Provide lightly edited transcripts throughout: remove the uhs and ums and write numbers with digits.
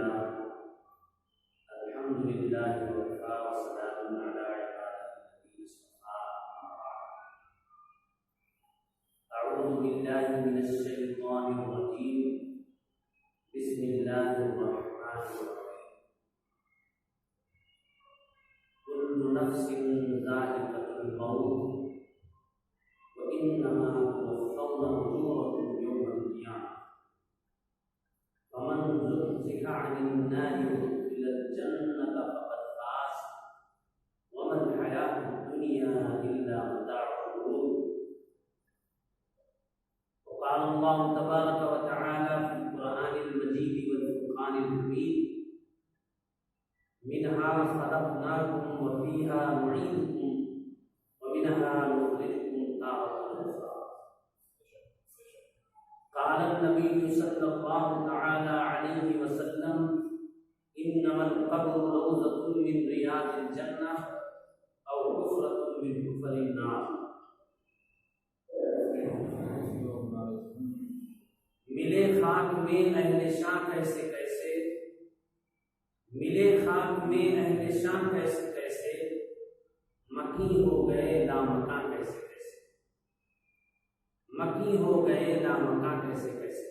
अल्हम्दुलिल्लाह अल्हम्दुलिल्लाह वकफ़ा व सलामुन अला इबादिही इस्तफ़ा। अऊज़ु बिल्लाहि मिनश शैतानिर रजीम। बिस्मिल्लाहिर रहमानिर रहीम। कुल्लु नफ्सिन ज़ाइक़तुल मौत व इन्नमा तुवफ़्फ़ौना उजूरकुम यौमल क़ियामह वमन ज़ुहज़िहा अनिन नारि वउद्खिलल जन्नता फ़क़द फ़ाज़ वमल हयातुद दुनिया इल्ला मताउल ग़ुरूर। क़ाल अल्लाहु तबारक व तआला फ़िल क़ुरआनिल मजीद वल फ़ुरक़ानिल हमीद। मिनहा ख़लक़नाकुम व फ़ीहा नुईदुकुम व मिनहा नुख़रिजुकुम तारतन उख़रा। क़ाल नबी सल्लल्लाहु तआला अलैहि वसल्लम इन्नमल क़ब्रु रौज़तुन मिन रियादिल जन्नह औ हुफ़रतुन मिन हुफ़रिन नार। मिले खाक में अहले शाह कैसे कैसे, मिले खाक में अहले शाह कैसे कैसे, मकी हो गए लामका कैसे कैसे, मकी हो गए लामका कैसे कैसे,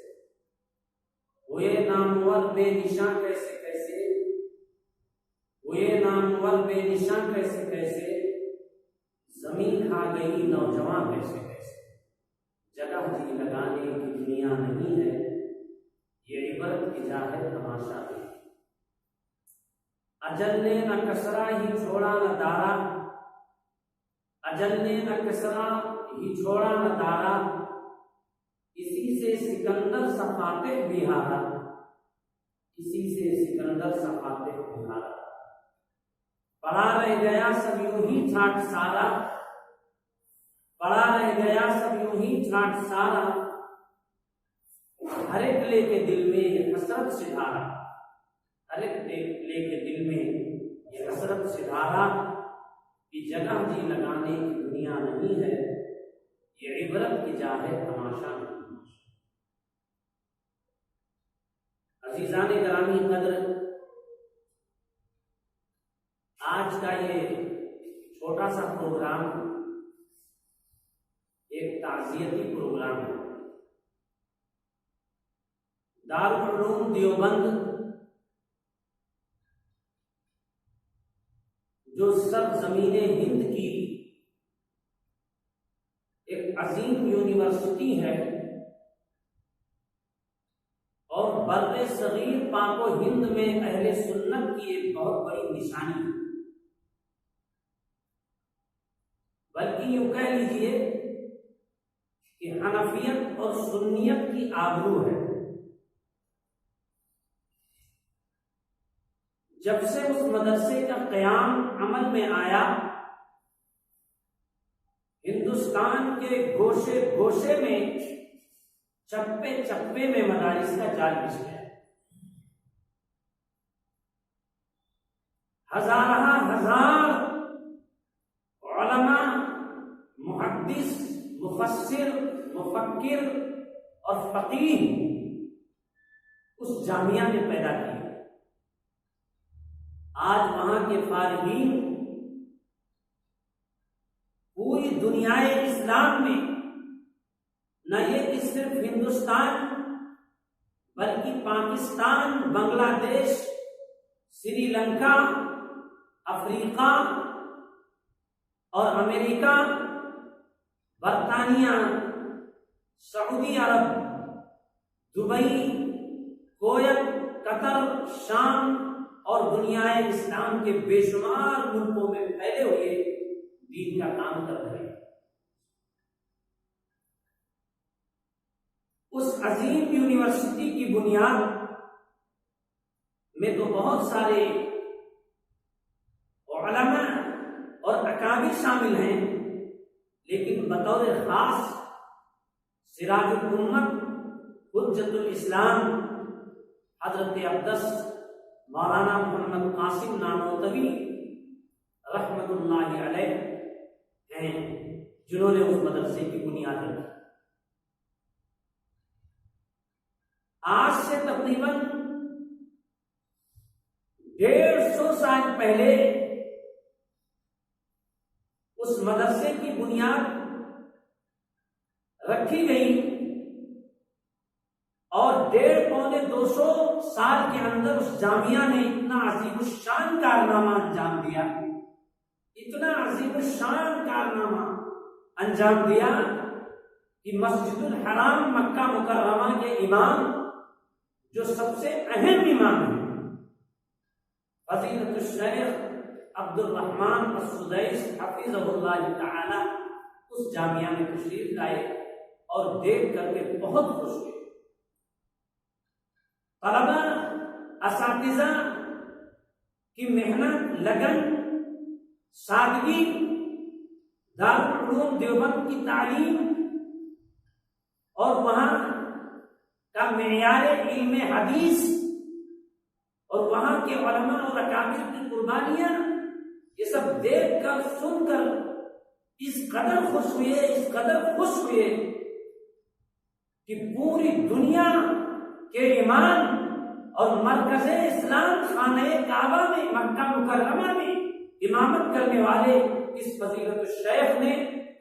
हुए नामवर बेनिशां कैसे कैसे, हुए नामवर बेनिशां कैसे कैसे, जमीन खा गई नौजवान कैसे कैसे। जगह जी लगाने की दुनिया नहीं है, ये इबरत की जा है तमाशा है। अजल ने न कसरा ही छोड़ा न दारा, अजल ने न कसरा ही छोड़ा न दारा, इसी से सिकंदर सफाते बिहारा, इसी से सिकंदर सफाते बिहारा। पड़ा रह गया सब यूं ही ठाट सारा, पड़ा रह गया सब यूं ही ठाट सारा, हर एक लेके दिल में ये हसरत से धारा, हर एक लेके दिल में ये हसरत से धारा कि जगह जी लगाने की दुनिया नहीं है, ये इबरत की जा है तमाशा नहीं। अजीजाने ग्रामी कद्र, आज का ये छोटा सा प्रोग्राम एक ताज़ियती प्रोग्राम है। दारुल उलूम देवबंद जो सब ज़मीने हिंद की एक अजीम यूनिवर्सिटी है और बर्रे सगीर पाको हिंद में अहले सुन्नत की एक बहुत बड़ी निशानी है, बल्कि यूं कह लीजिए कि हनफियत और सुन्नियत की आबरू है। जब से उस मदरसे का क़याम अमल में आया, हिंदुस्तान के गोशे गोशे में चप्पे चप्पे में मदारिस का जाल बिछ गया। हजार उलमा, मुहद्दिस, मुफस्सिर, मुफक्किर और फकीह उस जामिया में पैदा किए। आज वहां के फारिगीन पूरी दुनियाए इस्लाम में न ये कि सिर्फ हिंदुस्तान बल्कि पाकिस्तान, बांग्लादेश, श्रीलंका, अफ्रीका और अमेरिका, बरतानिया, सऊदी अरब, दुबई, कोयत, कतर, शाम और दुनियाए इस्लाम के बेशुमार मुल्कों में फैले हुए दीन का काम कर रहे हैं। उस अजीम यूनिवर्सिटी की बुनियाद में तो बहुत सारे उलमा और अकाबिर शामिल हैं, लेकिन बतौर खास सिराजुल उम्मत, हुज्जतुल इस्लाम हजरत अब्दस मौलाना मोहम्मद कासिम नानोतवी रहमतुल्लाहि अलैह हैं, जिन्होंने उस मदरसे की बुनियाद रखी। आज से तकरीबन 150 साल पहले उस मदरसे की बुनियाद रखी गई और 150-200 साल के अंदर उस जामिया ने इतना अजीमुशान कारनामा अंजाम दिया, इतना अजीमुशान कारनामा अंजाम दिया कि मस्जिदुल हराम मक्का मुकर्रमा के इमाम, जो सबसे अहम इमाम है, फजीलतुल शेख अब्दुल रहमान अस्सुदैस हफिज़हुल्लाह तआला, उस जामिया में तशरीफ लाए और देख करके बहुत खुश हुए। तलबा असातिज़ा की मेहनत, लगन, सादगी, दारुल उलूम देवबंद की तालीम और वहां का मेयारे इल्म हदीस और वहां के उलमा और अकाबिर की कुर्बानियां, ये सब देखकर सुनकर इस कदर खुश हुए कि पूरी दुनिया के इमाम और मरकज़े इस्लाम खाने काबा में मक्का मुकर्रमा में इमामत करने वाले इस फजीलतुल शेख ने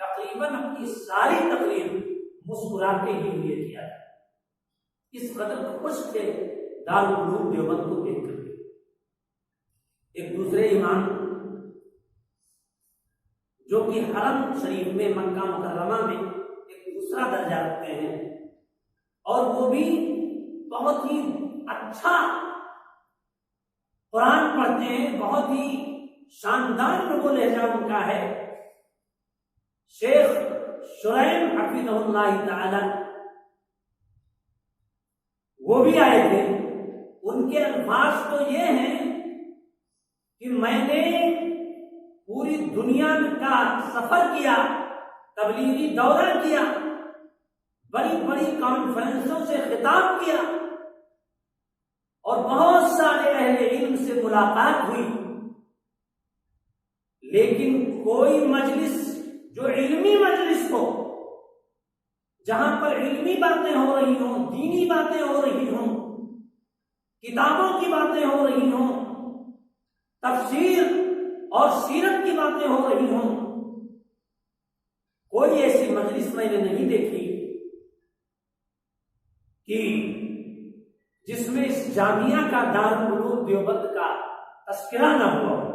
तकरीबन अपनी सारी तकरीर मुस्कुराते ही लिए किया। इस कदर खुश थे दारुल उलूम देवबंद को देख करके। एक दूसरे इमाम जो कि हरम शरीफ में मक्का मुकर्रमा में एक दूसरा दर्जा रखते हैं और वो भी बहुत ही अच्छा कुरान पढ़ते हैं, बहुत ही शानदार नबो लहजा उनका है, शेख शुरैम हफिज़हुल्लाह तआला, वो भी आए थे। उनके अल्फाज तो ये हैं कि मैंने पूरी दुनिया का सफर किया, तबलीगी दौरा किया, बड़ी बड़ी कॉन्फ्रेंसों से खिताब किया और बहुत सारे अहले इल्म से मुलाकात हुई, लेकिन कोई मजलिस जो इल्मी मजलिस हो, जहां पर इल्मी बातें हो रही हो, दीनी बातें हो रही हो, किताबों की बातें हो रही हो, तफसीर और सीरत की बातें हो रही हो, कोई ऐसी मजलिस मैंने नहीं देखी कि जिसमें इस जामिया का दारुल उलूम देवबंद का तस्करा न हुआ हो।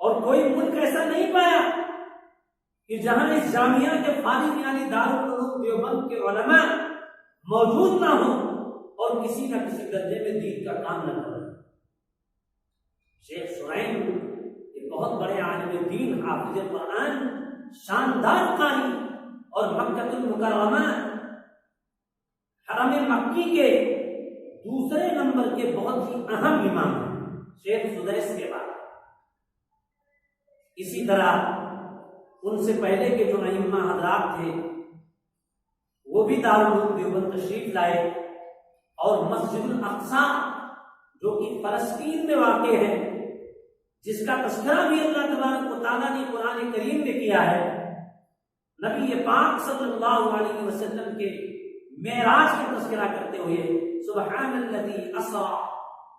और कोई मुल्क ऐसा नहीं पाया कि जहां इस जामिया के फारिग यानी दारुल उलूम देवबंद के उलमा मौजूद ना हो और किसी न किसी दर्जे में दीन का काम न करें। शेख शुरैम एक बहुत बड़े आलिम दीन, हाफिज कुरान, शानदार कारी और मक्कतुल मुकर्रमा हरम मक्की के दूसरे नंबर के बहुत ही अहम इमाम हैं शेख सुदैस के बाद। इसी तरह उनसे पहले के जो अइम्मा हजरात थे वो भी दारुल उलूम देवबंद तशरीफ लाए और मस्जिदुल अक्सा जो कि फलस्तीन में वाक़े है, जिसका तस्करा भी अल्लाह तबारक व तआला ने कुरान करीम में किया है, नबी पाक सल्लल्लाहु अलैहि वसल्लम के मेराज का तस्करा करते हुए सुब्हानल्लज़ी अस्रा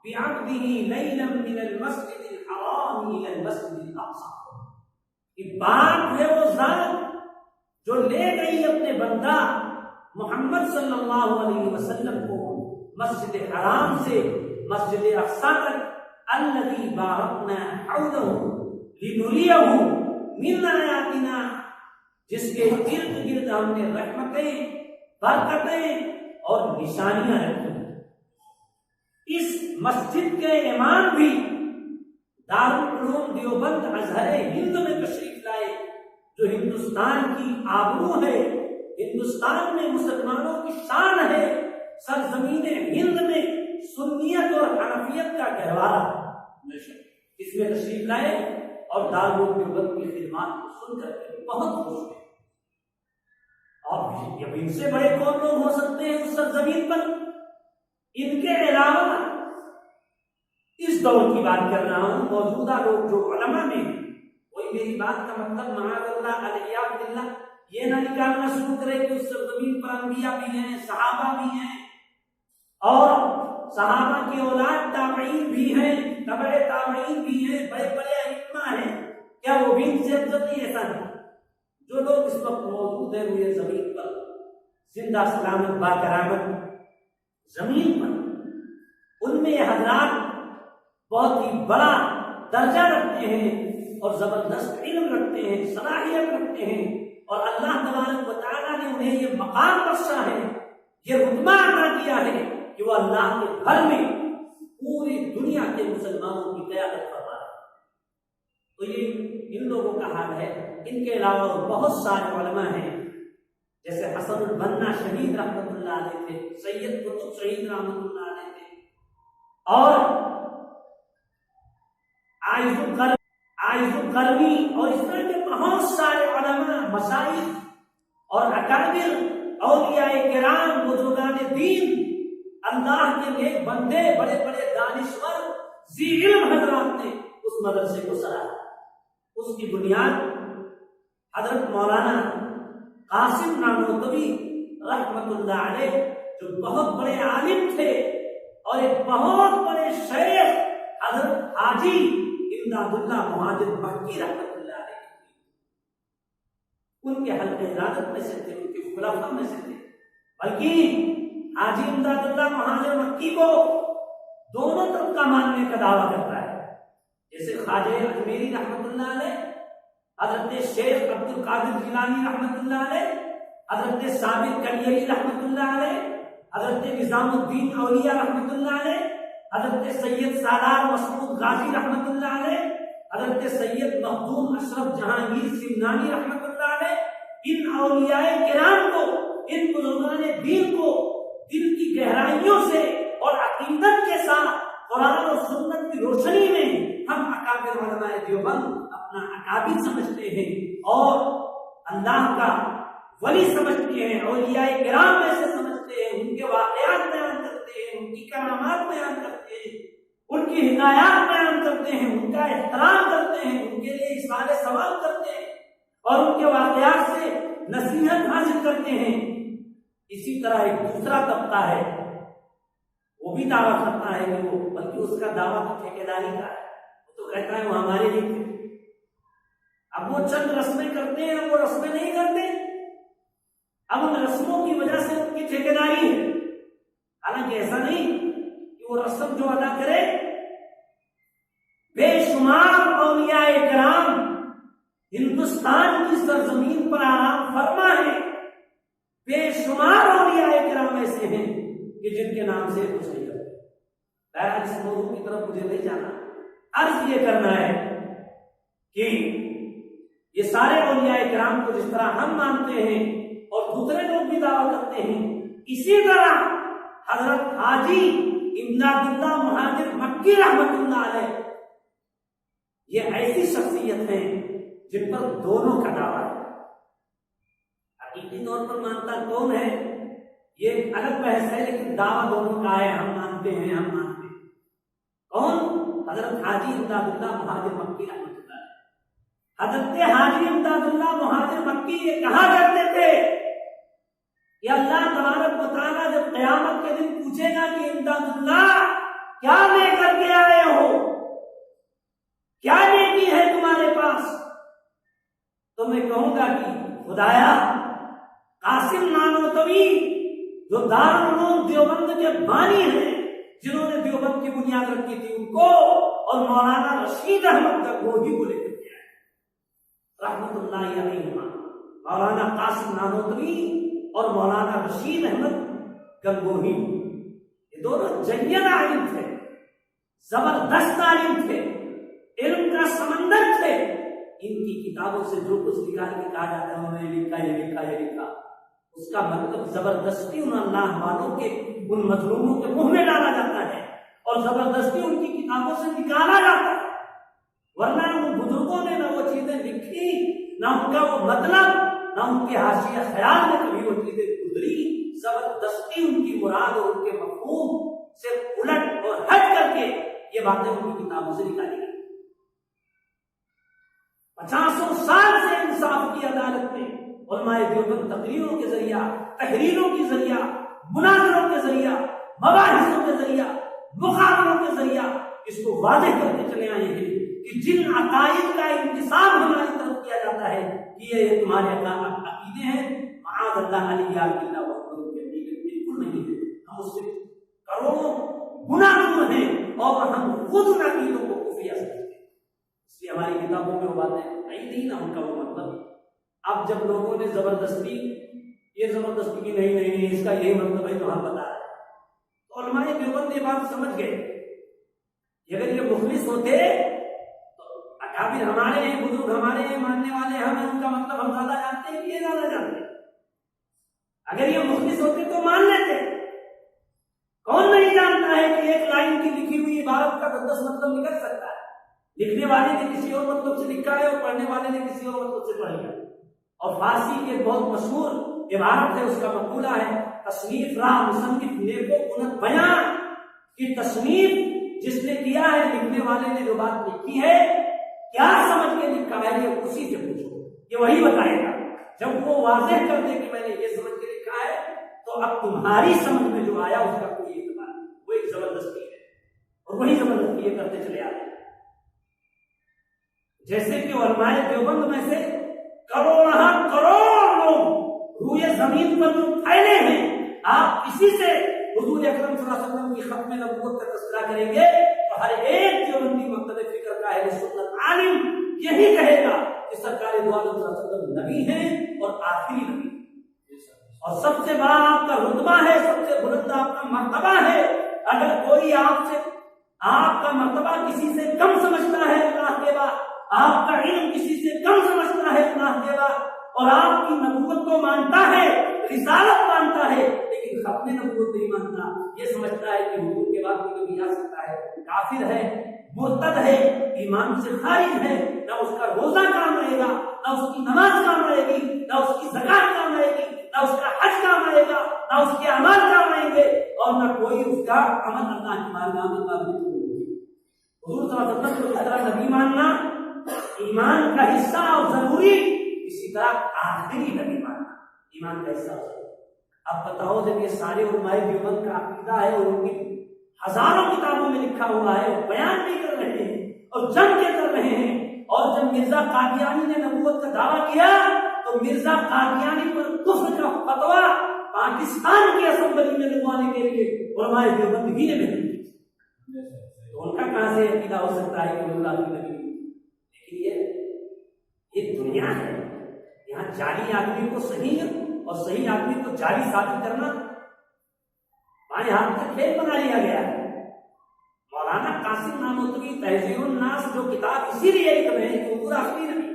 बिअब्दिही लैलन मिनल मस्जिदिल हराम इलल मस्जिदिल अक्सा। कि बात है वो जात जो ले गई अपने बंदा मोहम्मद सल्लल्लाहु अलैहि वसल्लम को मस्जिद हराम से मस्जिद अक्सा तक, अल्लज़ी बारकना हौलहु लिनुरियहु मिन आयातिना, जिसके इर्द गिर्द हमने रहमतें, बरकतें और निशानियां रखी। इस मस्जिद के इमाम भी दारुल उलूम देवबंद अज़हर हिंद में तशरीफ लाए, जो हिंदुस्तान की आबरू है, हिंदुस्तान में मुसलमानों की शान है, सरजमीन हिंद में सुन्नियत और हनफियत का गहवारा, इसमें तशरीफ लाए और दारुल उलूम देवबंद की खिदमत को सुनकर बहुत खुश हुए। और अब इनसे बड़े कौन लोग हो सकते हैं उस सरजमीन पर। इनके अलावा इस दौर की बात कर रहा हूं, मौजूदा लोग जो उलमा में, कोई मेरी बात का मतलब मआज़ल्लाह अलैहिल्लाह ये ना निकालना शुरू करे कि उस सरजमीन पर अंबिया भी हैं, सहाबा भी हैं और सहाबा की औलाद ताबईन भी हैं, तबे ताबईन भी हैं, बड़े बड़े अइम्मा हैं, क्या वो भी इनसे अफजल नहीं? ऐसा नहीं। जो लोग इस वक्त मौजूद हैं हुए जमीन पर जिंदा सलामत बाकरामत जमीन पर, उनमें हजरात बहुत ही बड़ा दर्जा रखते हैं और जबरदस्त इल्म रखते हैं, सलाहियत रखते हैं, और अल्लाह तबारक व तआला ने उन्हें ये मकाम बख्शा है, ये रुतबा अता किया है कि वो अल्लाह के घर में पूरी दुनिया के मुसलमानों की क़यादत फरमा रहे। तो ये इन लोगों का हाल है। इनके अलावा बहुत सारे उलमा हैं, जैसे हसन अल बन्ना शहीद रहमतुल्लाह अलैह थे, सैयद कुतुब शहीद रहमतुल्लाह अलैह थे, और आइजुल करमी और इस तरह के बहुत सारे उलमा, मशाइख और अकाबिर औलियाए किराम, बुजुर्गान दीन, अल्लाह के नेक बंदे, बड़े बड़े दानिश्वर ज़ी इल्म हजरात ने उस मदरसे को सराहा। उसकी बुनियाद हजरत मौलाना कासिम नानोतवी रहमतुल्लाह अलैह, जो बहुत बड़े आलिम थे और एक बहुत बड़े शेख हजरत हाजी इमदादुल्लाह मुहाजिर मक्की रहमतुल्लाह अलैह, उनके हल्के इरादत में से थे, उनके खुलाफा में से थे। बल्कि हाजी इमदादुल्लाह मुहाजिर मक्की को दोनों तरफ का मानने का दावा करता है, जैसे ख्वाजा अजमेरी रहमतुल्लाह अलैह, हजरत शेख अब्दुल कादिर जिलानी रहमतुल्लाह अलैह, हजरत साबिर कलियरी रहमतुल्लाह अलैह, हजरत निजामुद्दीन औलिया रहमतुल्लाह अलैह, हजरत सैयद सालार मसूद गाजी रहमतुल्लाह अलैह, हजरत सैयद मखदूम अशरफ जहांगीर सिमनानी रहमतुल्लाह अलैह, इन औलियाए किराम को, इन बुजुर्गाने दीन को दिल की गहराइयों से और अकीदत के साथ कुरान और सुन्नत की रोशनी में हम अकाबिर उलमाए देवबंद अपना अकाबिर समझते हैं और अल्लाह का वली समझते हैं, औलियाए किराम में से समझते हैं, उनके वाक़यात बयान करते हैं, उनकी करामात बयान करते हैं, उनकी हिदायत बयान करते हैं, उनका एहतराम करते हैं, उनके लिए इशारे सवाल करते हैं और उनके वाक़यात से नसीहत हासिल करते हैं। इसी तरह एक दूसरा तबका है, वो भी दावा करता है कि वो, बल्कि उसका दावा तो ठेकेदारी का है, वो तो कहता है वो हमारे लिए थे। अब वो चंद रस्में करते हैं, वो रस्में नहीं करते, अब उन रस्मों की वजह से उनकी ठेकेदारी है। हालांकि ऐसा नहीं कि वो रस्म जो अदा करे, बेशुमार औलियाए किराम हिंदुस्तान की सरजमीन पर आराम फरमा है, बेशुमार औलियाए किराम ऐसे हैं कि जिनके नाम से कुछ नहीं करते। इस मौजूद की तरफ मुझे नहीं जाना, अर्ज ये करना है कि ये सारे औलियाए किराम को जिस तरह हम मानते हैं और दूसरे लोग भी दावा करते हैं, इसी तरह हजरत हाजी इमदादुल्लाह मुहाजिर मक्की रहमतुल्लाह अलैह, ये ऐसी शख्सियत है जिन पर दोनों का दावा है। हकीकी तौर पर मानता कौन है ये अलग बहस है, लेकिन दावा दोनों का है, हम मानते हैं, हम मानते हैं। कौन? हजरत हाजी इमदादुल्लाह मुहाजिर मक्की रहमतुल्लाह अलैह। हजरत हाजी इमदादुल्लाह मुहाजिर मक्की ये कहा करते थे कि अल्लाह तबारक व तआला जब क़यामत के दिन पूछेगा कि इमदादुल्लाह क्या लेकर के आए हो, क्या नेकी है तुम्हारे पास, तो मैं कहूंगा कि खुदाया कासिम नानोतवी जो दारुल उलूम देवबंद के बानी हैं, जिन्होंने देवबंद की बुनियाद रखी थी, उनको और मौलाना रशीद अहमद गंगोही को लेकर के आए रहमतुल्लाहि अलैहिमा। मौलाना कासिम नानोतवी और मौलाना रशीद अहमद गंगोही, ये दोनों जय्यद आलिम थे, जबरदस्त आलिम थे, इल्म का समंदर थे। इनकी किताबों से जो कुछ निकाल के कहा जाता है उन्होंने लिखा, ये लिखा, ये लिखा, उसका मतलब जबरदस्ती उन अल्लाह वालों के, उन मजलूमों के मुंह में डाला जाता है और जबरदस्ती उनकी किताबों से निकाला जाता है। वरना उन बुजुर्गों ने ना वो चीजें लिखी, ना उनका वो मतलब, ना उनके हाशिया ख्याल में कभी वो चीजें गुजरी। जबरदस्ती उनकी मुराद और उनके मफहूम से उलट और हट करके ये बातें उनकी किताबों से निकाली गई। 50 साल से इंसाफ की अदालत में उलमाए देवबंद तकरीरों के जरिया, तहरीरों के जरिया, मुनाजरों के जरिया, मबाहिसों के जरिया, मुकाबलों के जरिया इसको वाज़ेह करते चले आए हैं कि जिन अकायद का इंतिसाब हमारी तरफ किया जाता है कि ये तुम्हारे अकीदे हैं, माअज़ल्लाह अलिया बिल्लाह वहदहू के अकीदे बिल्कुल नहीं है। हम उससे करोड़ों गुना दूर हैं और हम खुद उन अकीदों को कुफिया समझते हैं। इसलिए हमारी किताबों में वो बातें नहीं थी ना, उनका वो मतलब। अब जब लोगों ने जबरदस्ती की नहीं इसका यही मतलब है तो हम बता रहे हैं, तो उलमाए देवबंद ये बात समझ गए। अगर ये मुखलिस होते तो अकाबिर हमारे हैं, बुजुर्ग हमारे हैं, मानने वाले हम हैं, उनका मतलब हम ज्यादा जानते हैं कि ये ज्यादा जानते हैं। अगर ये मुखलिस होते तो मान लेते। कौन नहीं जानता है कि एक लाइन की लिखी हुई इबारत का 10 मतलब निकल सकता है। लिखने वाले ने किसी और मतलब से लिखा है और पढ़ने वाले ने किसी और मतलब से पढ़ा है। और फारसी की एक बहुत मशहूर इबारत है, उसका मकूला है, तस्नीफ रा मुसन्निफ नेको उनत बयान, की तस्नीफ जिसने किया है, लिखने वाले ने जो बात लिखी है क्या समझ के लिखा है ये उसी से पूछो, ये वही बताएगा। जब वो वाज़ेह कर दे कि मैंने ये समझ के लिखा है तो अब तुम्हारी समझ में जो आया उसका कोई एतबार नहीं, वो एक जबरदस्ती है और वही जबरदस्ती ये करते चले आते हैं। जैसे कि उलमाए देवबंद में से करोड़ लोग रूए जमीन पर जो फैले हैं, आप इसी से हुजूर अकरम सल्लल्लाहु अलैहि वसल्लम की खत्म नबूवत का तज़किरा करेंगे तो हर एक देवबंदी मकतब फिक्र का अहले सुन्नत आलिम यही कहेगा कि सरकार दो आलम सल्लल्लाहु अलैहि वसल्लम नबी हैं और आखिरी नबी, और सबसे बड़ा आपका रुतबा है, सबसे बुलंद आपका मर्तबा है। अगर कोई आपसे आपका मर्तबा किसी से कम समझता है अल्लाह के बाद, आपका इल्म किसी से कम समझता है अल्लाह के बाद, और आपकी नबूवत को मानता है, रिसालत मानता है, लेकिन खत्म नबूवत नहीं मानता, ये समझता है कि हुजूर के बाद कोई नबी आ सकता है, काफिर है, मुर्तद है, ईमान से खारिज है, ना उसका रोजा काम आएगा, ना उसकी नमाज काम आएगी, ना उसकी ज़कात काम आएगी, ना उसका हज काम आएगा, ना उसके अमल काम आएंगे, और ना कोई उसका अमल अल्लाह की बारगाह में काबिल होगी। हुजूर सल्लल्लाहु अलैहि वसल्लम को जिस तरह नबी मानना ईमान का हिस्सा और जरूरी, इसी तरह आखिरी नबी मानना ईमान का हिस्सा। अब बताओ, जब ये सारे उलमाए देवबंद का अकीदा है और उनकी हजारों किताबों में लिखा हुआ है, वो बयान भी कर रहे हैं और जंग के कर रहे हैं, और जब मिर्जा कादियानी ने नबूवत का दावा किया तो मिर्जा कादियानी पर कुफ्र का फतवा पाकिस्तान की असेंबली में लगवाने के लिए उलमाए देवबंद ही ने मेहनत की। तो उनका कहां से अकीदा हो सकता है कि अल्लाह की नबी? ये दुनिया है, यहाँ जाली आदमी को सही और सही आदमी को जाली साबित करना बाएं हाथ का खेल बना लिया गया है। मौलाना कासिम नानोतवी तहज़ीरुन नास जो किताब इसीलिए लिख रहे हैं कि पूरा आखिरी नबी,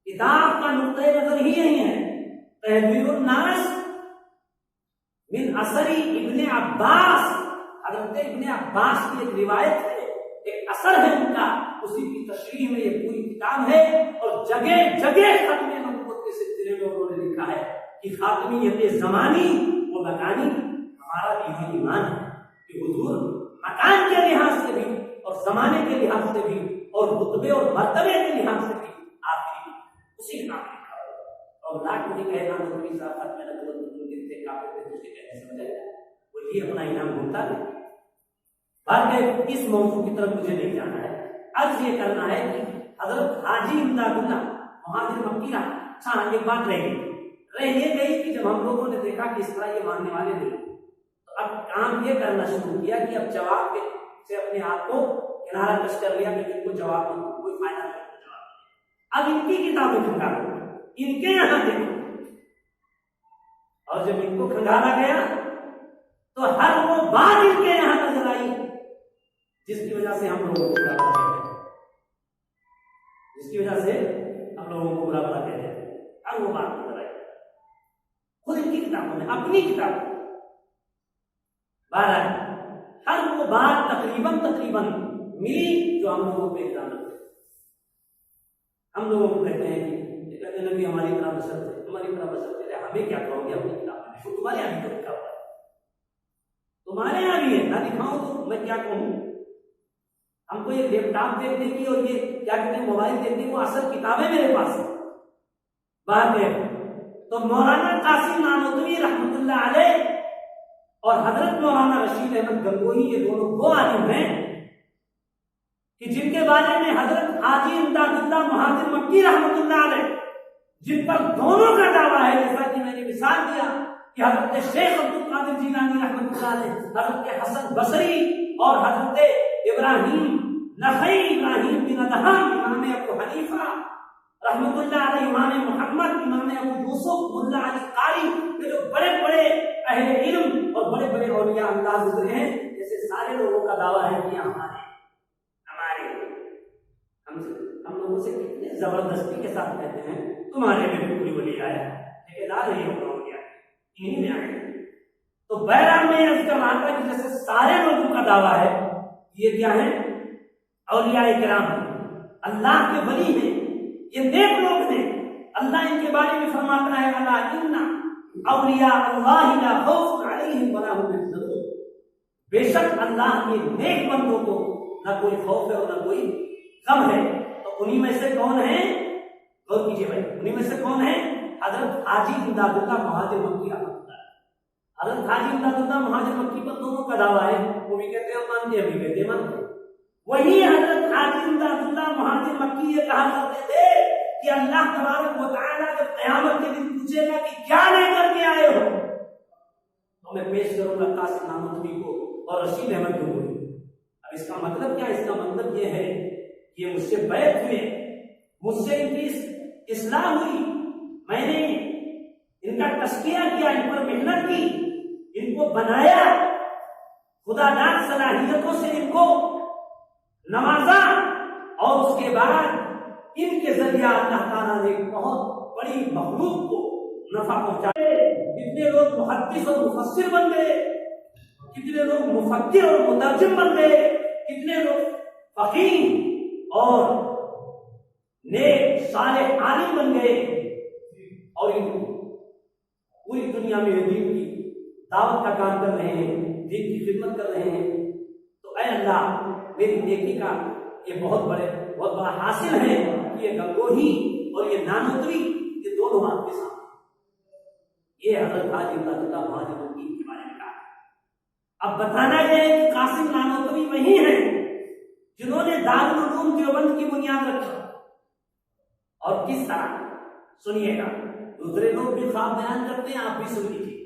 किताब का नुक्ते नजर ही यही है। तहज़ीरुन नास मिन असरी इब्ने अब्बास, हज़रत इब्ने अब्बास की एक रिवायत है, एक असर है उनका, उसी की तशरीह में ये पूरी किताब है। और जगह जगह खत्म नबूवत के सिलसिले में उन्होंने लिखा है कि खातमियत ज़मानी व मकानी हमारा भी ईमान है कि हुजूर मकान के लिहाज से भी और जमाने के लिहाज से भी और रुतबे और मर्तबे के लिहाज से भी आखिरी उसी का लिखा है। और लाख मुझे कहना नबी साहब खत्म नबूवत के काफिर थे, उसके कैसे समझाया वो ये अपना इनाम घूमता है। बात है इस मौजू की तरफ मुझे नहीं जाना है, अर्ज ये करना है कि हजरत हाजी इमदादुल्लाह मुहाजिर मक्की रहा। अच्छा, एक बात रह ये गई कि जब हम लोगों ने देखा कि इस तरह ये मानने वाले नहीं, तो अब काम ये करना शुरू किया कि अब जवाब से अपने आप को किनारा कश कर लिया कि इनको जवाब कोई फायदा नहीं। अब इनकी किताबें खंगालो, इनके यहाँ देखो, और जब इनको खंगाला गया तो हर वो बात इनके यहाँ नजर आई जिसकी वजह से हम लोगों को बुरा भला कहते हैं, जिसकी वजह से हम लोगों को बुरा भला कहते हैं। हर वो बात नजर आई खुद इनकी किताबों में, अपनी किताबों में। हर वो बात तकरीबन मिली जो हम लोगों को इल्जाम है। हम लोगों को कहते हैं कि कहते नबी हमारी तरह बसर थे, तुम्हारी तरह बसर थे, हमें क्या कहोगे अपनी किताब में? तुम्हारे यहाँ भी लिखा हुआ है, तुम्हारे यहाँ भी है, ना दिखाऊं तो मैं क्या कहूँ? हमको ये लैपटॉप देखने की और ये क्या कहते हैं मोबाइल देखने की, वो असल किताबें मेरे पास है। बात है तो मौलाना कासिम नानोतवी रहमतुल्लाह अलैह और हजरत मौलाना रशीद अहमद गंगोही, ये दोनों वो आलिम हैं कि जिनके बारे में हजरत हाजी इमदादुल्लाह महाजिर मक्की रहमतुल्लाह अलैह, जिन पर दोनों का दावा है, जैसा कि मैंने मिसाल दिया कि हजरत शेख अब्दुल कादिर जिलानी रहमतुल्लाह अलैह, हजरत हसन बसरी और हजरत इब्राहिम नखई, इब्राहिम बिन अदहम, इमाम अबू हनीफा रहमतुल्लाह अलैह, इमाम मोहम्मद, इमाम अबू यूसुफ, मुल्ला अली कारी, ये जो बड़े बड़े अहले इल्म और बड़े बड़े औलिया अल्लाह गुजरे हैं, जैसे सारे लोगों का दावा है कि हम लोगों से कितने जबरदस्ती के साथ कहते हैं तुम्हारे में भी कोई वली आया, ठेकेदार नहीं होगा हो गया, इन्हीं में आए। तो बहरहाल में इसका मानना कि जैसे सारे लोगों का दावा है, ये क्या है, औलिया इकराम, अल्लाह के वली हैं, ये नेक लोग हैं। अल्लाह इनके बारे में फरमाता है, अला इन्ना औलिया अल्लाह ला खौफुन अलैहिम वला हुम यहज़नून, बेशक अल्लाह के नेक बंदों को न कोई खौफ है और न कोई गम है। तो उन्हीं में से कौन है, गौर कीजिए भाई, उन्हीं में से कौन है, हजरत हाजी इमदादुल्लाह महाजिर मक्की रहमतुल्लाह। हजरत हाजी इमदादुल्लाह महाजिर मक्की पर दोनों का दावा है, वो भी कहते हैं मानते हैं, भी कहते हैं मानते हैं। वही हजरत हाजी इमदादुल्लाह महाजिर मक्की ये कहा करते थे कि अल्लाह तबारक व तआला जब क़यामत के दिन पूछेगा कि क्या लेकर के आए हो, तो मैं पेश करूंगा कासिम नानोतवी को और रशीद अहमद गंगोही। अब इसका मतलब क्या, इसका मतलब ये है कि ये मुझसे बैत हुए, मुझसे इनकी इस्लाह हुई, मैंने इनका तस्किया किया, इन पर मेहनत की, इनको बनाया, खुदादार सलाहियतों से इनको नवाजा, और उसके बाद इनके जरिए अल्लाह ताला ने बहुत बड़ी मखलूक को नफा पहुंचाए। कितने लोग मुहद्दिस और मुफस्सिर बन गए, कितने लोग मुफक्किर और मुतर्जिम बन गए, कितने लोग फकीह और नेक सालेह आलिम बन गए, और इन पूरी दुनिया में दीन की दावत का काम कर रहे हैं, दीन की खिदमत कर रहे हैं। तो ऐ अल्लाह, मेरी नेकी का ये बहुत बड़ा हासिल है कि ये गंगोही और ये नानोतवी, ये दोनों आपके सामने, ये हजरत हाजी इमदादुल्लाह महाजिर मक्की के बारे में कहा। अब बताना यह है कि कासिम नानोतवी वही है जिन्होंने दारुल उलूम देवबंद की बुनियाद रखी। और किस तरह, सुनिएगा, दूसरे लोग भी ख्वाब बयान करते हैं, आप भी सुन लीजिए।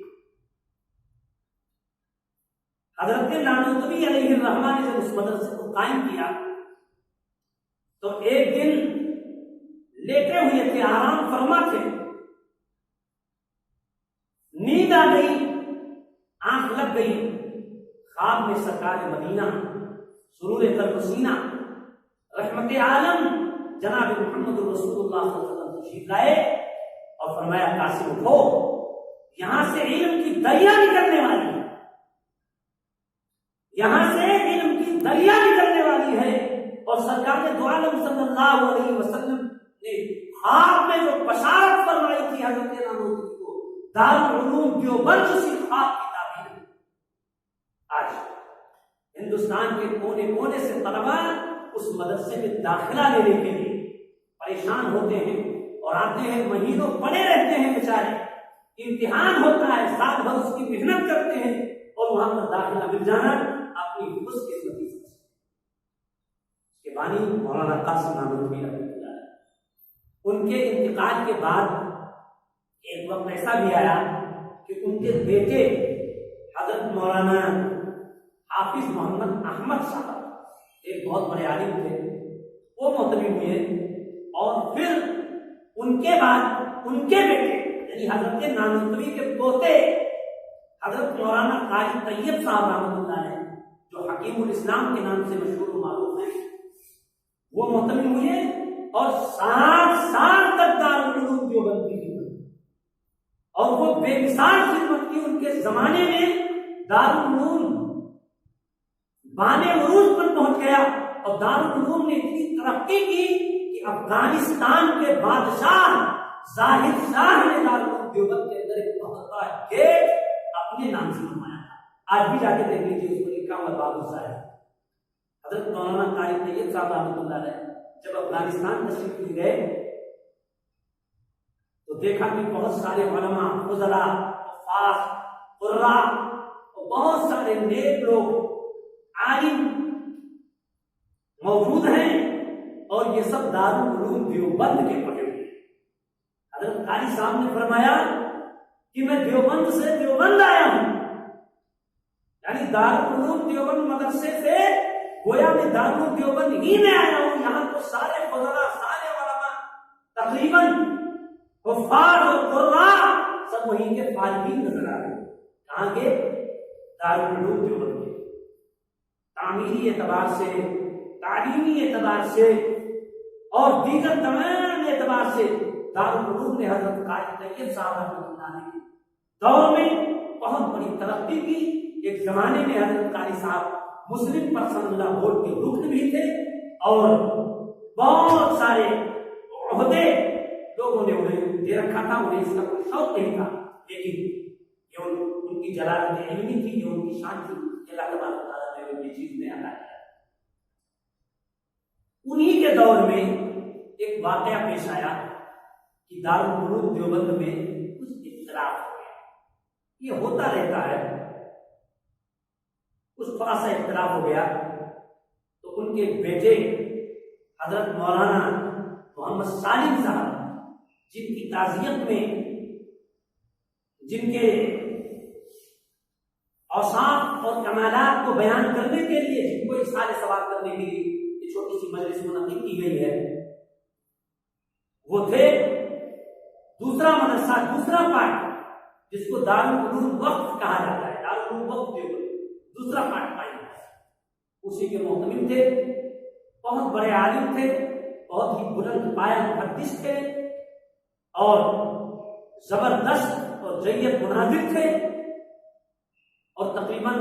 हजरत नानोतवी अलैहिर्रहमान ने जब उस मदरसे को कायम किया, तो एक दिन लेटे हुए थे, आराम फरमा थे, नींद आ गई, आंख लग गई, ख्वाब में सरकार मदीना सुरूर तलबसीना रहमत आलम जनाब मोहम्मद रसूलुल्लाह सल्लल्लाहु अलैहि वसल्लम तशरीफ लाए और फरमाया, कासिम उठो, यहां से इल्म की दरिया निकलने वाली है, यहां से इल्म की दरिया निकलने वाली है। और सरकार ने दो आलम सल्लल्लाहु अलैहि वसल्लम ने ख्वाब में जो बशारत फरमाई थी हजरत नानोतवी को, दारुल उलूम देवबंद उसी ख्वाब की ताबीर है। आज हिंदुस्तान के कोने कोने से तलबा उस मदरसे में दाखिला लेने के लिए परेशान होते हैं और आते हैं, महीनों पड़े रहते हैं बेचारे, इम्तिहान होता है, साल भर उसकी मेहनत करते हैं और वहां पर दाखिला मिल जाना अपनी खुशकिस्मती से। इसके बानी मौलाना कासिम नानोतवी रहमतुल्लाह अलैह, उनके इंतकाल के बाद एक वक्त ऐसा भी आया कि उनके बेटे हजरत मौलाना हाफिज मोहम्मद अहमद साहब, एक बहुत बड़े आलिम थे, वो मोहतमी हुए, और फिर उनके बाद उनके बेटे यानी हजरत नानोतवी के पोते हजरत मौलाना कारी तैयब साहब रहमतुल्लाह अलैह, जो हकीमुल इस्लाम के नाम से मशहूर मालूम है, वो मोहतमी हुए और 60 साल तक दारुल उलूम देवबंद की खिदमत, और वो बेमिसाल खिदमत की। उनके जमाने में दारुल उलूम बाने उरूज पर पहुंच गया और दारुल उलूम ने इतनी तरक्की की कि अफगानिस्तान के बादशाह जाहिर शाह ने दारुल उलूम देवबंद के अंदर एक बहुत बड़ा गेट अपने नाम से बनवाया था। आज भी जाके देख लीजिए, उसको लिखा हुआ बाबू साहब। हजरत मौलाना कारी तैयब साहब रहमतुल्लाह अलैह जब अफगानिस्तान तशरीफ ले गए तो देखा कि बहुत सारे उलमा, फुज़ला, हुफ़ाज़, कुर्रा, तो बहुत सारे नेक लोग आलिम मौजूद हैं और ये सब दारुल उलूम देवबंद के पढ़े हुए हैं। हजरत कारी साहब ने फरमाया कि मैं देवबंद से देवबंद आया हूं, यानी दारुल उलूम देवबंद मदरसे से गोया मैं दारुल देवबंद ही में आया हूं। यहाँ तो सारे फजला, सारे उलमा तकरीबन कुफ्फार और कुर्रा सब वहीं के फारिगीन नजर आ रहे हैं। कहाँ के? दारुल उलूम देवबंद के। तामीरी एतबार से, तालीमी एतबार से और दीगर तमाम एतबार से दारुल उलूम ने हजरत कारी तैयब साहब के दौर में बहुत बड़ी तरक्की की। एक जमाने में हजरत कारी साहब मुस्लिम पर्सनल बोर्ड के रुकन भी थे और बहुत सारे ओहदे लोगों ने उन्हें दे रखा था। उन्हें इसका कोई शौक नहीं था, लेकिन ये उनकी जलालत इल्मी थी, जो उनकी शान थी, अल्लाह तबारक व तआला ने उनकी चीज में अदा किया। उन्हीं के दौर में एक वाकया पेश आया कि दारुल उलूम देवबंद में कुछ इख्तिलाफ हो गया। ये होता रहता है, कुछ थोड़ा सा इख्तिलाफ हो गया तो उनके बेटे हजरत मौलाना मोहम्मद सालिम साहब, जिनकी ताज़ियत में, जिनके औसाफ और कमालात को बयान करने के लिए, जिनको इसाले सवाल करने के लिए ये छोटी सी मजलिस मुनक़िद की गई है, वो थे दूसरा मदरसा, दूसरा पार्ट जिसको दारुल उलूम वक्फ कहा जाता है। दारुल उलूम वक्फ दूसरा पार्ट पाया उसी के मोहतमिम थे। बहुत बड़े आलिम थे, बहुत ही बुलंद पाया मुहद्दिस थे और जबरदस्त और जय्यद मुनादिर थे। और तकरीबन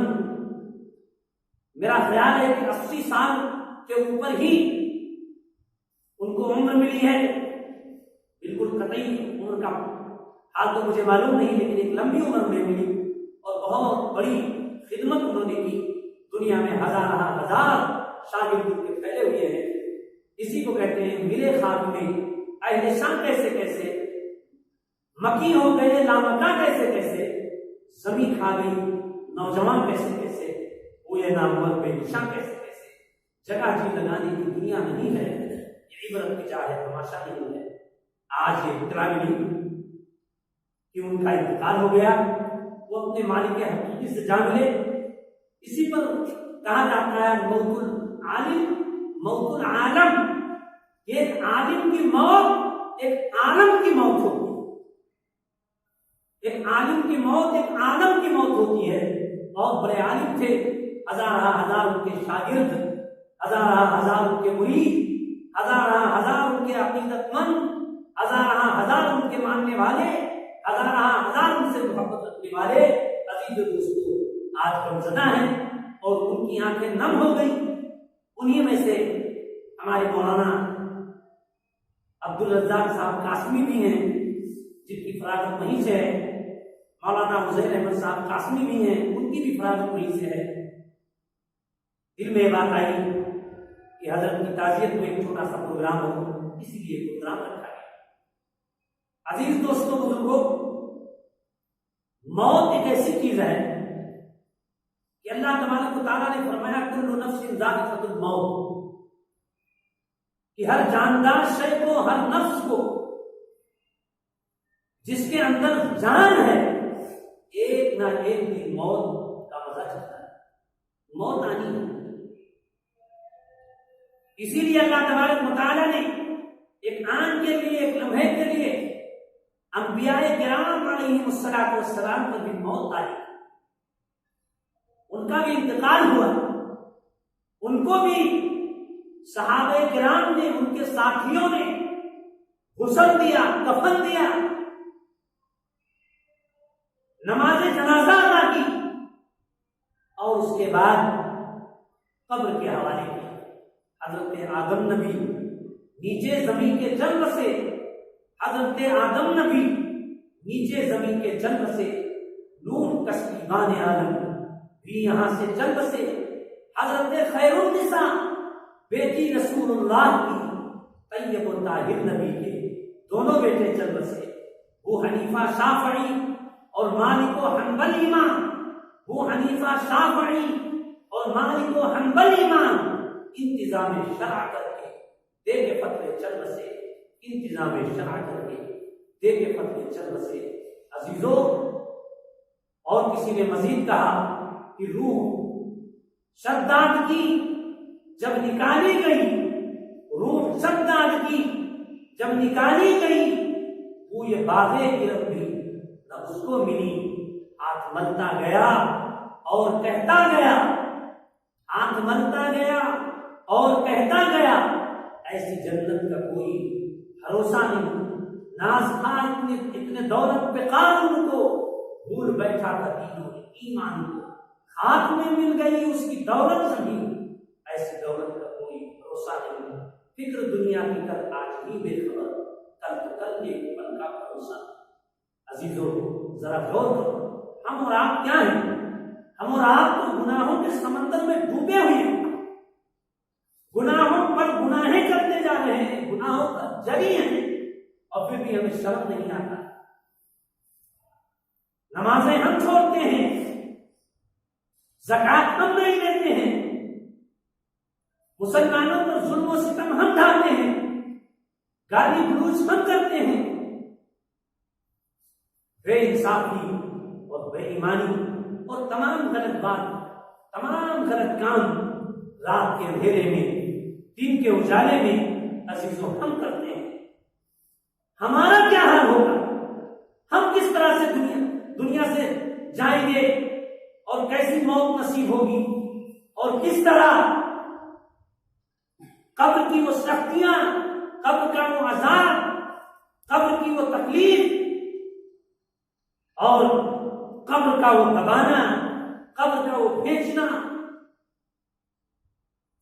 मेरा ख्याल है कि 80 साल के ऊपर ही उनको उम्र मिली है। बिल्कुल कतई उम्र का हाल तो मुझे मालूम नहीं, लेकिन एक लंबी उम्र में मिली और बहुत बड़ी खिदमत उन्होंने की। दुनिया में हजार शागिर्द उनके फैले हुए हैं। इसी को कहते हैं मिले खाब में अहले शान कैसे कैसे, मकी हो गए लामका कैसे कैसे, जमी खा गई नौजवान कैसे कैसे, हुए नामवर बेनिशान कैसे कैसे। जगह जी लगाने की दुनिया नहीं है, ये इबरत की चाह है, तमाशा नहीं है। आज ये इतला मिली कि उनका इंतकाल हो गया, वो अपने मालिक के हकीकी से जान ले। इसी पर कहा जाता है मौतुल आलिम मौतुल आलम। एक आलिम की मौत एक आलम की मौत होती है। एक आलिम की मौत एक आलम की मौत होती है। बहुत बड़े आलिम थे, हजार उनके शागिर्द, हजार उनके मुरीद, हजार उनके अकीदतमंद, हजार उनके मानने वाले, हजार उनसे मोहब्बत रखने वाले अजीज दोस्तों आज गमज़दा है और उनकी आंखें नम हो गई। उन्हीं में से हमारे मौलाना अब्दुल रज़्ज़ाक साहब कासमी भी हैं, जिनकी फरागत वहीं से है। मौलाना हुसैन अहमद साहब कासमी भी हैं, उनकी भी फरागत वहीं से है। दिल में बात आई कि हजरत की ताज़ियत में एक छोटा सा प्रोग्राम हो, इसीलिए प्रोग्राम रखा गया। अजीज दोस्तों बुजुर्गों, मौत एक ऐसी चीज है कि अल्लाह तबारक व तआला ने फरमाया कुल्लु नफ्सिन ज़ाइक़तुल मौत, कि हर जानदार शय को, हर नफ्स को जिसके अंदर जान है, एक ना एक दिन मौत का मजा चलता है, मौत आनी है। इसीलिए अल्लाह तबारक व तआला ने एक आन के लिए, एक लम्हे के लिए अंबियाए किराम अलैहिमुस्सलातु वस्सलाम पर भी मौत आई, उनका भी इंतकाल हुआ। उनको भी सहाबे किराम ने, उनके साथियों ने गुस्ल दिया, कफन दिया, नमाज जनाजा अदा की और उसके बाद कब्र के हवाले किया। हजरत आदम नबी नीचे जमीन के जन्म से, हजरत आदम नबी नीचे जमीन के जन्म से, नूह कस्तीबान आलम भी यहां से जन्म से, हजरत खैरुन निसा बेटी रसूलुल्लाह की तैयब व ताहिर नबी के दोनों बेटे जन्म से, वो हनीफा शाफई और मालिक व हंबल इमाम अबू हनीफा शाफई और मालिक व हंबल इमाम इंतजाम शरअ करके दे के फतवे चल बसे, इंतजाम शरअ करके दे के फतवे चल बसे। अजीजों, और किसी ने मजीद कहा कि रूह शद्दाद की जब निकाली गई, रूह शद्दाद की जब निकाली गई, वो ये बागे गिरफ्त भी न उसको मिली। हाथ मलता गया और कहता गया, हाथ मलता गया और कहता गया, ऐसी जन्नत का कोई भरोसा नहीं। नाज था इतने दौलत पे कानून को भूल बैठा था दीनों ईमान को, हाथ में मिल गई उसकी दौलत सभी, ऐसी दौलत का कोई भरोसा नहीं। फिक्र दुनिया की कर आज ही बेखबर, कल तो कल एक पल का भरोसा। अजीजों, जरा गौर करो, हम और आप क्या हैं? हम और आप तो गुनाहों के समंदर में डूबे हुए हैं, गुनाहों पर गुनाहें करते जा रहे हैं, गुनाहों पर जरी हैं, और फिर भी हमें शर्म नहीं आता। नमाजें हम छोड़ते हैं, ज़कात हम नहीं देते हैं, मुसलमानों पर जुल्म और सितम हम ढाते हैं, गाली गलौज हम करते हैं, बेइंसाफी और बेईमानी और तमाम गलत बात, तमाम गलत काम रात के अंधेरे में, दिन के उजाले में अजीजों हम करते हैं। हमारा क्या हाल होगा? हम किस तरह से दुनिया से जाएंगे और कैसी मौत नसीब होगी, और किस तरह कब्र की वो सख्तियां, कब्र का वो अजाब, कब्र की वो तकलीफ और कब्र का वो दबाना, कब्र का वो फेंचना,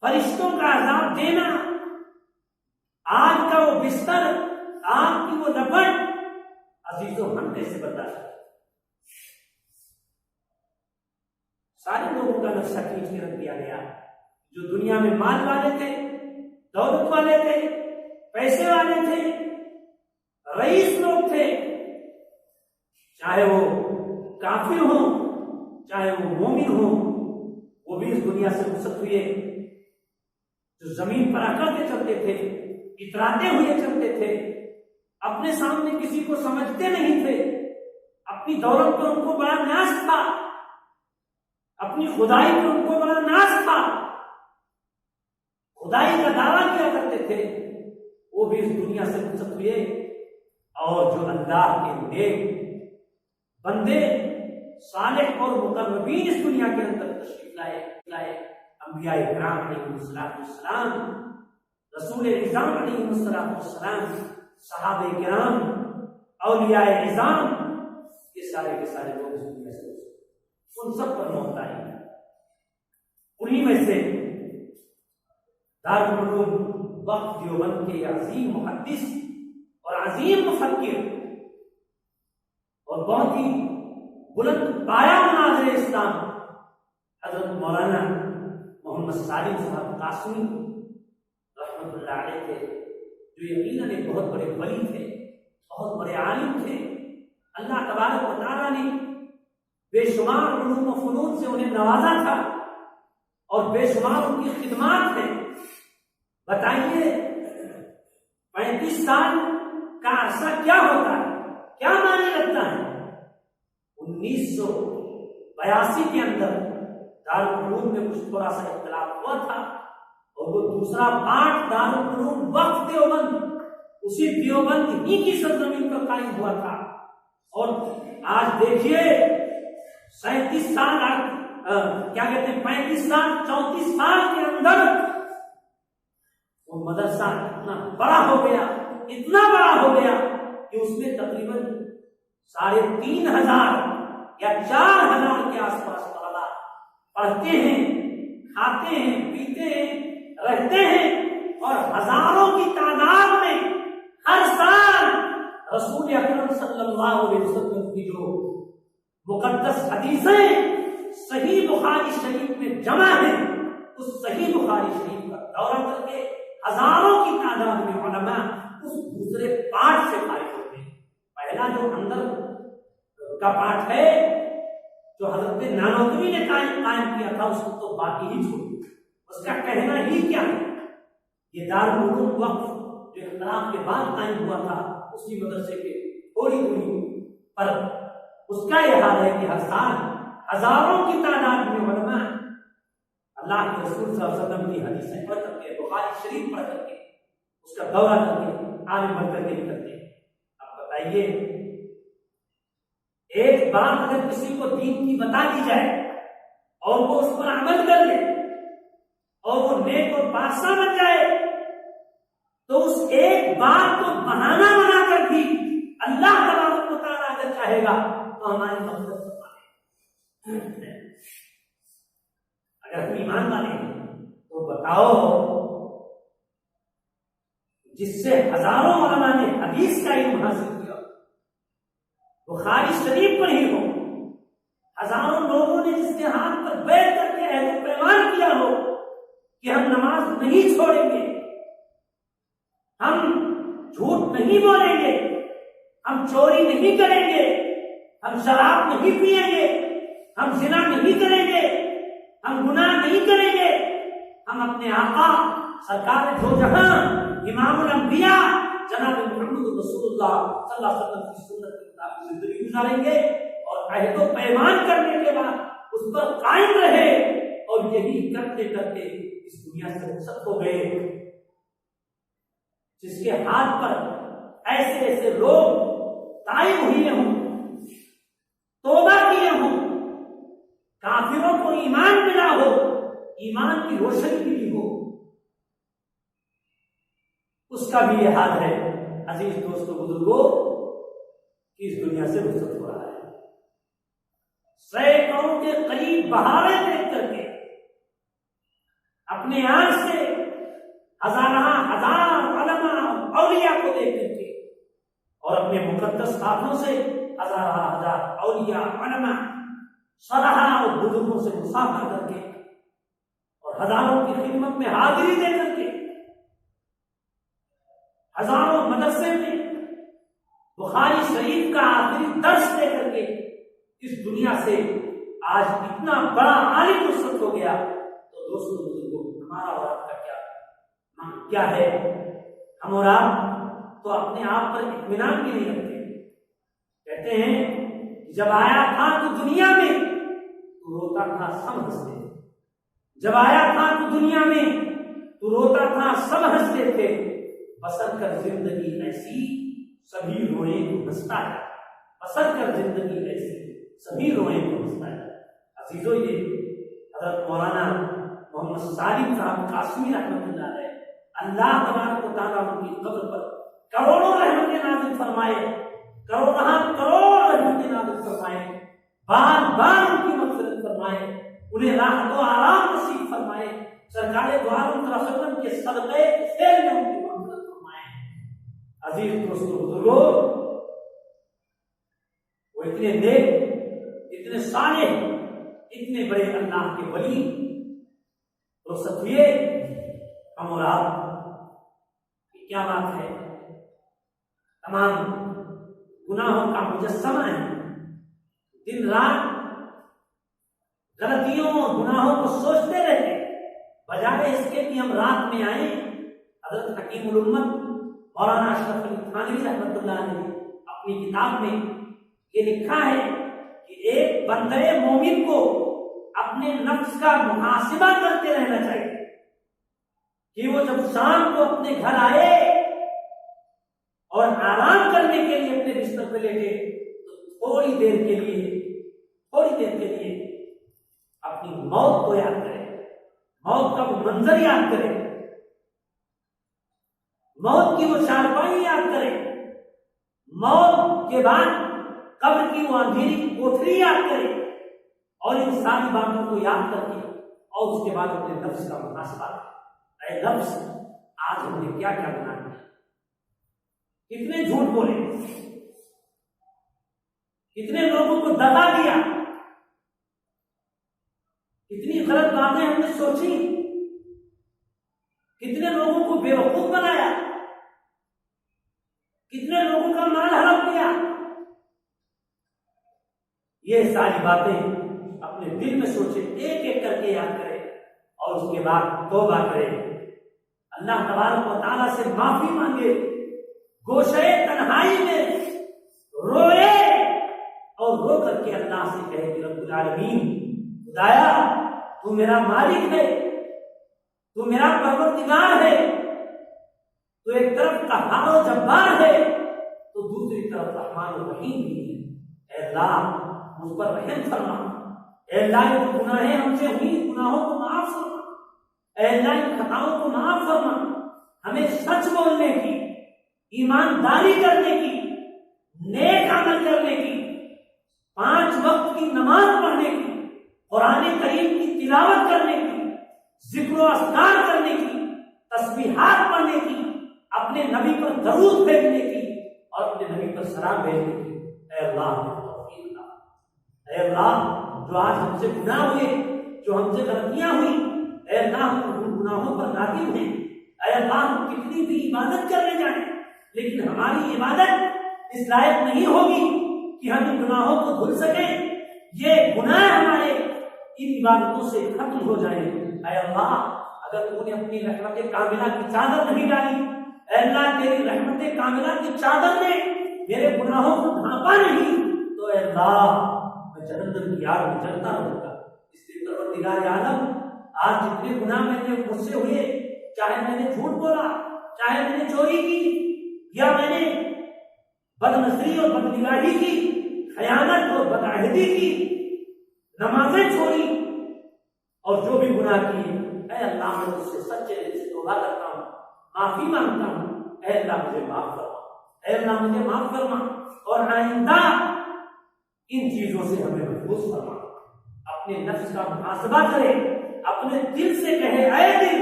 फरिश्तों का अजाब देना, आग का वो बिस्तर, आग की वो लपट, अजीजों हम कैसे बता सकते? सारे लोगों का नक्शा खींच के रख दिया गया। जो दुनिया में माल वाले थे, दौलत वाले थे, पैसे वाले थे, रईस लोग थे, चाहे वो काफिर हो चाहे वो मोमिन हो, वो भी इस दुनिया से रुखसत हुए। जो जमीन पर आकर के चलते थे, इतराते हुए चलते थे, अपने सामने किसी को समझते नहीं थे, अपनी दौलत पर उनको बड़ा नाज था, अपनी खुदाई पर उनको बड़ा नाज था, खुदाई का दावा किया करते थे, वो भी इस दुनिया से रुखसत हुए। और जो अल्लाह के नेक बंदे, सालेह और मुकर्रबीन इस दुनिया के अंदर तशरीफ लाए, अंबिया इकराम अलैहिस्सलाम, रसूल निज़ाम अलैहिस्सलाम, सहाबे किराम, औलिया निज़ाम, ये सारे के सारे लोग इस दुनिया से, उन सब पर मौत आई। उन्हीं में से दारुल उलूम वक्त देवबंद के अजीम मुहद्दिस और अजीम मुफक्किर और बहुत ही बुलंद पाया मुनाज़िर इस्लाम हजरत मौलाना मोहम्मद सालिम साहब कासमी रहमतुल्लाह अलैह थे, जो यकीनन एक बहुत बड़े वली थे, बहुत बड़े आलिम थे। अल्लाह तबारक व तआला ने बेशुमार उलूम व फनून से उन्हें नवाजा था और बेशुमार उनकी खिदमात है। बताइए 35 साल का अरसा क्या होता है, क्या माने लगता है? 1982 के अंदर दारुल उलूम में कुछ थोड़ा सा इख्तिलाफ हुआ था, और वो दूसरा पार्ट दारुल उलूम वक्त देवबंद, उसी देवबंद ही की सरजमीन पर कायम हुआ था। और आज देखिए 37 साल, क्या कहते हैं, 35 साल 34 साल के अंदर वो मदरसा इतना बड़ा हो गया, इतना बड़ा हो गया कि उसमें तकरीबन 3500 या 4000 के आसपास तलबा पढ़ते हैं, खाते हैं, पीते हैं, रहते हैं, और हजारों की तादाद में हर साल रसूल अकरम सल्लल्लाहु अलैहि वसल्लम की जो मुकद्दस हदीसें सही बुखारी शरीफ में जमा है, उस सही बुखारी शरीफ का दौरा करके हजारों की तादाद में उलमा उस दूसरे पाठ से फारिग होते हैं। पहला जो अंदर का पाठ है, जो हजरत नानोतवी ने कायम किया था उसको तो बाकी ही छोड़ दिया। उसका कहना ही क्या है, ये दारुल उलूम वक्फ जो इख्तिलाफ के बाद कायम हुआ था उसी मदरसे के थोड़ी दूरी पर, उसका यह हाल है कि हर साल हजारों की तादाद में उलमा अल्लाह के रसूल सल्लल्लाहु अलैहि वसल्लम की हदीसें पढ़ करके, बुखारी शरीफ पढ़ करके, उसका दौरा करके आगे बढ़ करके निकलते हैं। अब बताइए, एक बात अगर किसी को दीन की बता दी जाए और वो उस पर अमल कर ले और वो नेक और पासा बन जाए, तो उस एक बात को बहाना बनाकर भी अल्लाह तबारक व तआला अगर चाहेगा तो हमारी मदद कर पाएगा। अगर हम ईमान वाले हैं तो बताओ, जिससे हजारों उलमा ने हदीस का इल्म हासिल किया, बुखारी शरीफ पर ही हो, हजारों लोगों ने जिसके हाथ पर बैठ करके अहद पैमान किया हो कि हम नमाज नहीं छोड़ेंगे, हम झूठ नहीं बोलेंगे, हम चोरी नहीं करेंगे, हम शराब नहीं पिएंगे, हम जिना नहीं करेंगे, हम गुनाह नहीं करेंगे, हम अपने आका सरकार दो जहां इमामुल अंबिया जनाब मुहम्मद रसूलुल्लाह सल्लल्लाहु अलैहि वसल्लम की सुन्नत के मुताबिक जिंदगी गुजारेंगे और अहद व पैमान करने के बाद उस पर कायम रहे, और यही करते करते इस दुनिया से रुखसत हो गए। जिसके हाथ पर ऐसे ऐसे लोग तायब हुए हों, तौबा किए हों, काफिरों को ईमान मिला हो, ईमान की रोशनी मिली हो, उसका भी यह हाल है अजीज दोस्तों बुजुर्गों कि इस दुनिया से रुखसत हो रहा है। सैकड़ों के करीब बहावे देख करके, अपने आंख से हजार उलमा औलिया को देख करके और अपने मुकद्दस हाथों से हजार औलिया उलमा सलाहा और बुजुर्गों से मुसाफा करके और हजारों की खिदमत में हाजिरी दे करके, हजारों मदरसे में बुखारी शरीफ का आखिरी दर्स दे करके इस दुनिया से आज इतना बड़ा आलिम रुखसत हो गया। तो दोस्तों बुजुर्गों, हमारा और आपका क्या है? हम और आप तो अपने आप पर इत्मीनान भी नहीं रखते। कहते हैं जब आया था तो दुनिया में तो रोता था सब हंसते थे, जब आया था तो दुनिया में तो रोता था सब हंसते थे, बसर कर जिंदगी ऐसी सभी रोए तो हंसता है, बसर कर जिंदगी ऐसी सभी रोए तो हंसता है। अजीजों, ये हज़रत मौलाना मोहम्मद सालिम साहब कासमी रहमतुल्लाह अलैह, अल्लाह तबारक व तआला उनकी कब्र पर करोड़ों रहमतें नाज़िल फरमाए, करोड़ रहमतें नाज़िल फरमाए, बार बार उनकी मग़फ़िरत फरमाए, उन्हें राहत व आराम नसीब फरमाए, सरकारे दो आलम सल्लल्लाहु अलैहि वसल्लम के सदक़े खैर में उनकी मग़फ़िरत फरमाए। अजीज दोस्तों बुजुर्गों, वो इतने नेक, इतने सालेह, इतने बड़े अल्लाह के वली रुखसत हुए, हम और आप की क्या बात है? तमाम गुनाहों का मुजस्समा है, दिन रात गलतियों और गुनाहों को सोचते रहते, बजाय इसके कि हम रात में आए। हज़रत हकीमुल उम्मत मौलाना अशरफ अली थानवी रहमतुल्लाह अलैह अपनी किताब में ये लिखा है कि एक बंदे मोमिन को अपने नफ्स का मुहासिबा करते रहना चाहिए कि वो जब शाम को अपने घर आए और आराम करने के लिए अपने बिस्तर पर लेटे तो थोड़ी देर के लिए अपनी मौत को याद करें, मौत का वो मंजर याद करें, मौत की वो चारपाई याद करें, मौत के बाद कब्र की वो अंधेरी कोठरी याद करें और इन सारी बातों को याद करके और उसके बाद अपने नफ्स का मुहासबा करें। ऐ नफ्स, आज हमने क्या क्या गुनाह किया, कितने झूठ बोले, कितने लोगों को दगा दिया, कितनी गलत बातें हमने सोची, कितने लोगों को बेवकूफ बनाया, कितने लोगों का माल हड़प किया। ये सारी बातें अपने दिल में सोचे, एक एक करके याद करे और उसके बाद तौबा करे, अल्लाह तबारक व तआला से माफी मांगे, गोशे तन्हाई में रोए और रो करके अल्लाह से कहे कि रब्बुल आलमीन, खुदाया तू मेरा मालिक है, तू मेरा परवरदिगार है, तो एक तरफ कहार और जब्बार है तो दूसरी तरफ रहमान और रहीम भी है। ऐ अल्लाह मुझ पर रहम फरमा, ऐ अल्लाह ये गुनाहें हमसे हुई, गुनाहों को माफ फरमा, ऐ अल्लाह इन खताओं को माफ फरमा, हमें सच बोलने की, ईमानदारी करने की, नेक अमल करने की, 5 वक्त की नमाज पढ़ने की, कुरान करीम की तिलावत करने की, जिक्र अस्कार करने की, तस्बीहात पढ़ने की, अपने नबी पर दरूद भेजने की और अपने नबी पर सलाम भेजने की। ऐ अल्लाह ऐ अल्लाह जो आज हमसे गुनाह हुए, जो हमसे गलतियां हुई, ऐ अल्लाह हम उन गुनाहों पर नादिम हैं। ऐ अल्लाह हम कितनी भी इबादत करने जाए लेकिन हमारी इबादत इस लायक नहीं होगी कि हम इन गुनाहों को धुल सके, ये गुनाह हमारे इन इबादतों से खत्म हो जाए। ऐ अल्लाह अगर तूने अपनी रहमत कामिला की चादर नहीं डाली, अल्लाह तेरी रहमत कामिला की चादर ने मेरे गुनाहों को ढांपा नहीं, तो अल्लाह मैं जहन्नम की आग में जलता रहूंगा। इसलिए परवरदिगार आलम आज जितने गुनाह मैंने मुझसे हुए, चाहे मैंने झूठ बोला, चाहे मैंने चोरी की, या मैंने बदनजरी और बदनिगाही की, खयानत और बदअहदी की, नमाजें छोड़ी और जो भी गुनाह किए, ऐ अल्लाह मैं उससे सच्चे दिल से तौबा करता हूँ, माफी मांगता हूँ। ऐ अल्लाह मुझे माफ फरमा, ऐ अल्लाह मुझे माफ फरमा और आइंदा इन चीजों से हमें महफूज फरमा। अपने नफ्स का मुहासबा करे, अपने दिल से कहे, ऐ दिल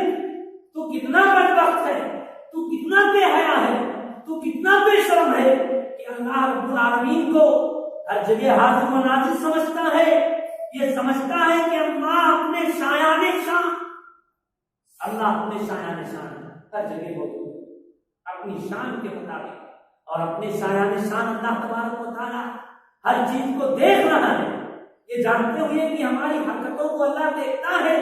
तू कितना बदबख्त है, तू कितना बेहया है, तू कितना बेशर्म है कि अल्लाह रब्बुल आलमीन को हर जगह हाजिर व नाजिर समझता है। ये समझता है कि अल्लाह अपने शायाने शान, अल्लाह अपने शायाने शान हर जगह मौजूद है, अपनी शान के मुताबिक और अपने शायाने शान अल्लाह तबारक व तआला हर चीज को देख रहा है। ये जानते हुए कि हमारी हरकतों को अल्लाह देखता है,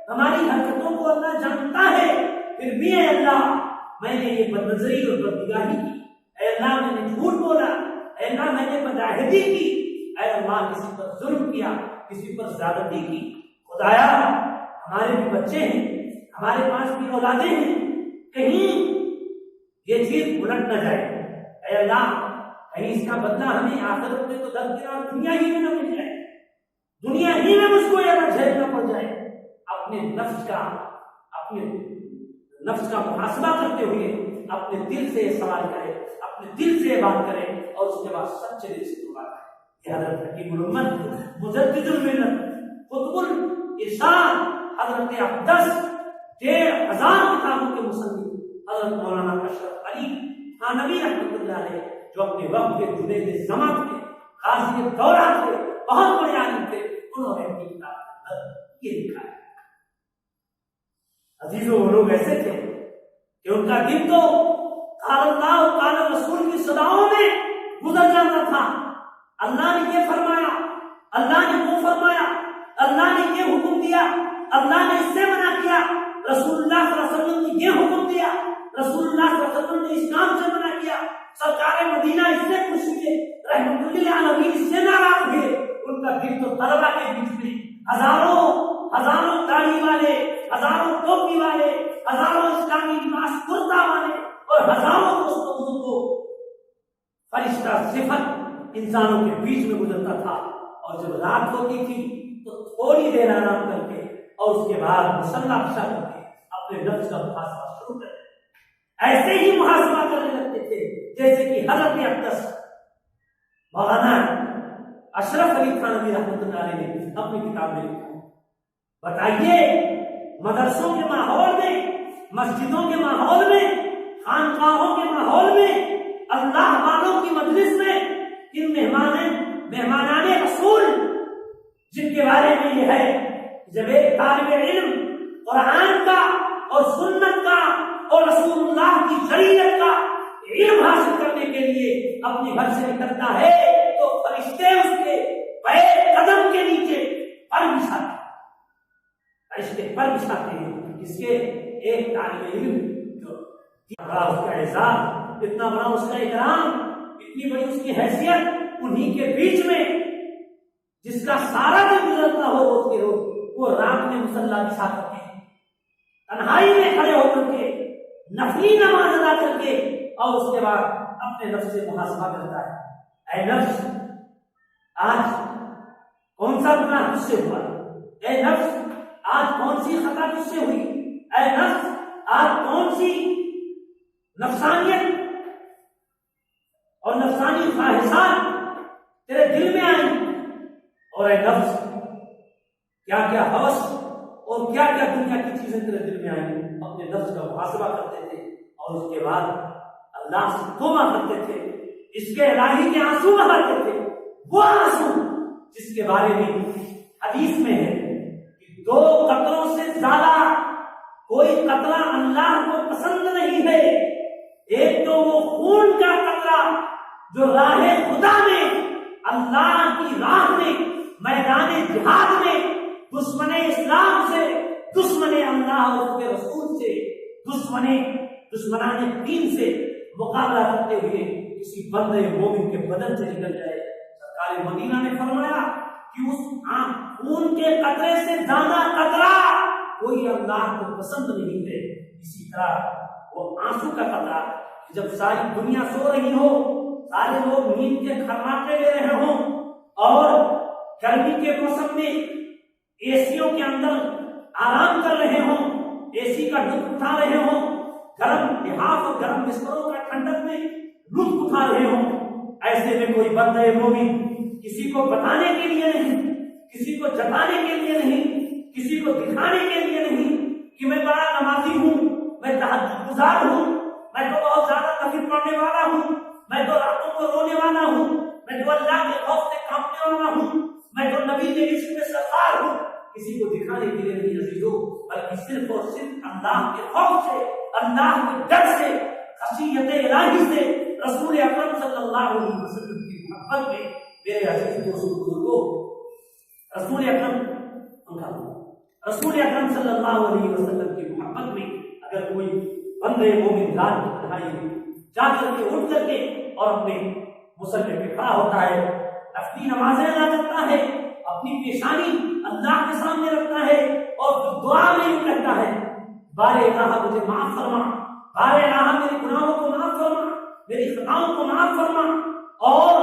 हमारी हरकतों को अल्लाह जानता है, फिर भी ऐ अल्लाह मैंने ये बदनजरी और बदनिगाही की, ऐ अल्लाह मैंने झूठ बोला, ऐ अल्लाह मैंने बदअहदी की, ऐ अल्लाह किसी पर जुल्म किया, किसी पर ज़्यादती की। खुदाया हमारे भी बच्चे हैं, हमारे पास भी औलादे हैं, कहीं ये चीज उलट न जाए। ऐ अल्लाह कहीं इसका बदला हमें आखिरत में तो दरकिनार दुनिया ही में न मिल जाए, दुनिया ही में मुझको यह झेलना पड़ जाए। अपने नफ्स का मुहासबा करते हुए अपने दिल से सवाल करे, अपने दिल से बात करे और उसके बाद सच्चे दिल से दुआ करे। हजरत हकीमुल उम्मत मुजद्दिदुल मिल्लत कुतुबुल इरशाद हजरत अक़दस 1500 किताबों के मुसन्निफ हजरत मौलाना अशरफ अली थानवी रहमतुल्लाह अलैह, जो अपने वक्त के जुनैद ज़मान के काज़ी दौरा थे, बहुत बड़े आलिम थे, उन्होंने अपनी किताब के अंदर ये लिखा है। अजीजों वो लोग ऐसे थे कि उनका दिन तो काल अल्लाह काल रसूल की सदाओं में गुजर जाता था। अल्लाह ने ये फरमाया, अल्लाह ने वो फरमाया, अल्लाह ने ये हुक्म दिया, अल्लाह ने इससे मना किया, रसूलुल्लाह सल्लल्लाहु अलैहि वसल्लम ने ये हुक्म दिया, रसूलुल्लाह सल्लल्लाहु अलैहि वसल्लम ने इस काम से मना किया, सरकार मदीना इससे खुश हुए, रहमतुल्लिल आलमीन इससे नाराज हुए। उनका दिन तो तलबा के बीच में हजारों दाढ़ी वाले, हजारों टोपी वाले, हजारों इस्लामी लिबास कुर्ता वाले और हजारों दोस्तों को फरिश्ता सिफत इंसानों के बीच में गुजरता था। और जब रात होती थी तो थोड़ी देर आराम करके और उसके बाद मुसल्ला पेशा करके अपने नफ्स का मुहासबा शुरू करते। ऐसे ही मुहासबा करने लगते थे जैसे कि हजरत अक़दस मौलाना अशरफ अली थानवी रहमतुल्लाह अलैह ने अपनी किताब में लिखा। बताइए मदरसों के माहौल में, मस्जिदों के माहौल में, खानकाहों के माहौल में, अल्लाह वालों की मजलिस में इन मेहमानाने रसूल जिनके बारे में ये है, जब एक तालिब इल्म कुरान का और सुन्नत का और रसूलुल्लाह की शरीयत का इल्म हासिल करने के लिए अपने घर से निकलता है तो फरिश्ते उसके पैर कदम के नीचे पर बिछाते हैं, फरिश्ते पर बिछाते हैं। किसके? एक तालिब इल्म जो बड़ा उसका एहसास, इतना बड़ा उसका इकराम, इतनी बड़ी उसकी हैसियत, उन्हीं के बीच में जिसका सारा दिन गुजरता हो रोज के रोज, वो रात में मुसल्ला बिछा करके तन्हाई में खड़े होकर के नफली नमाज अदा करके और उसके बाद अपने नफ्स से मुहासबा करता है। ऐ नफ्स, आज कौन सा गुनाह तुझसे हुआ? ऐ नफ्स, आज कौन सी खता तुझसे हुई? ऐ नफ्स, आज कौन सी नफसानियत और नफसानी ख्वाहिशात तेरे दिल में आई? और ऐ नफ्स, क्या क्या हवस और क्या क्या दुनिया की चीजें तेरे दिल में आई? अपने नफ्स का मुहासबा करते थे और उसके बाद अल्लाह से तौबा करते थे, इसके इलाही के आंसू बहाते थे। वो आंसू जिसके बारे में हदीस में है कि 2 कतलों से ज्यादा कोई कतरा अल्लाह को पसंद नहीं है। एक तो वो खून का कतरा जो राहे खुदा में, अल्लाह की राह में, मैदान जिहाद में दुश्मने इस्लाम से, दुश्मने अल्लाह और उसके रसूल से, दुश्मनाने दीन से मुकाबला करते हुए किसी बंदे मोमिन के बदन से निकल जाए। सरकार मदीना ने फरमाया कि उस खून के कतरे से ज्यादा कतरा कोई अल्लाह को पसंद नहीं है। इसी तरह वो आंसू का कतरा, जब सारी दुनिया सो रही हो, सारे लोग नींद के खर्राटे ले रहे हो और गर्मी के मौसम में एसियों के अंदर आराम कर रहे हो, एसी का लुत्फ उठा रहे हो, गर्म लिहाफ और गर्म बिस्तरों का ठंडक में लुत्फ उठा रहे हो, ऐसे में कोई बंदे मोमिन किसी को बताने के लिए नहीं, किसी को जताने के लिए नहीं, किसी को दिखाने के लिए नहीं कि मैं बड़ा नमाजी हूँ, मैं तहज्जुद गुजार हूँ, मैं तो बहुत ज्यादा नफिल पढ़ने वाला हूँ, मैं तो रातों को रोने वाला हूँ, मैं तो अल्लाह के खौफ से कांपने वाला हूँ, मैं तो नबी के इश्क में सरकार हूँ, किसी को दिखाने के लिए नहीं अजीजों, बल्कि सिर्फ और सिर्फ अल्लाह के खौफ से, अल्लाह के डर से, खशियत इलाही से, रसूल अकरम सल्लल्लाहु अलैहि वसल्लम की मोहब्बत में मेरे अजीज दोस्तों बुजुर्गों, रसूल अकरम सल्लल्लाहु अलैहि वसल्लम की मोहब्बत में अगर कोई बंदे मोमिन रात की तन्हाई जा करके उठ करके और अपने मुसल्ले पे खड़ा होता है, नफली नमाजें अदा करता है, अपनी पेशानी अल्लाह के सामने रखता है और दुआ में यूं कहता है, बारे इलाहा मुझे माफ फरमा, बारे इलाहा मेरे गुनाहों को माफ फरमा, मेरी खताओं को माफ फरमा, और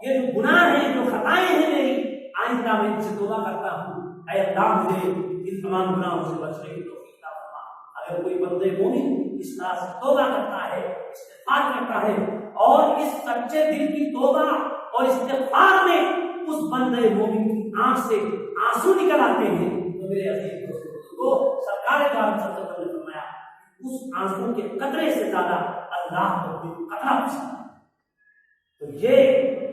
ये जो गुनाह है, जो खताएं हैं मेरी, आइंदा मैं इनसे तौबा करता हूँ, ऐ अल्लाह मुझे इन तमाम गुनाहों से बचने की तौफीक अता फरमा। अगर कोई बंदे मोमिन इस तरह से तौबा करता है, इस्तिग़फ़ार करता है और इस सच्चे दिल की तौबा और इस्तिग़फ़ार में उस बंदे मोमिन की आंख से आंसू निकल आते हैं, तो मेरे अजीज दोस्तों, तो सरकार ने फरमाया उस आंसू के कतरे से ज्यादा अल्लाह को कतरा पसंद है। तो ये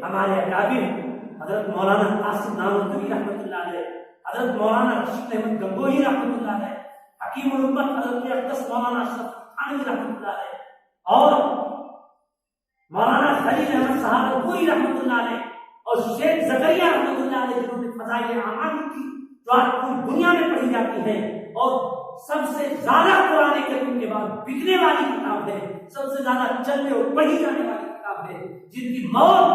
हमारे अकाबिर हजरत मौलाना कासिम नानूतवी रहमतुल्लाह अलैह, हजरत मौलाना रशीद अहमद गंगोही रहमतुल्लाह अलैह, हकीमुल उम्मत हजरत अक़दस मौलाना अशरफ थानवी रहमतुल्लाह अलैह और मौलाना खलील अहमद साहब गंगोही रहमतुल्लाह अलैह और शेख ज़करिया रहमतुल्लाह अलैह, जिन्होंने फ़ज़ाइल आमाल की, जो आज पूरी दुनिया में पढ़ी जाती है और सबसे ज्यादा कुरान करीम के बाद बिकने वाली किताब है, सबसे ज्यादा चलने और पढ़ी जाने वाली किताब है, जिनकी मौत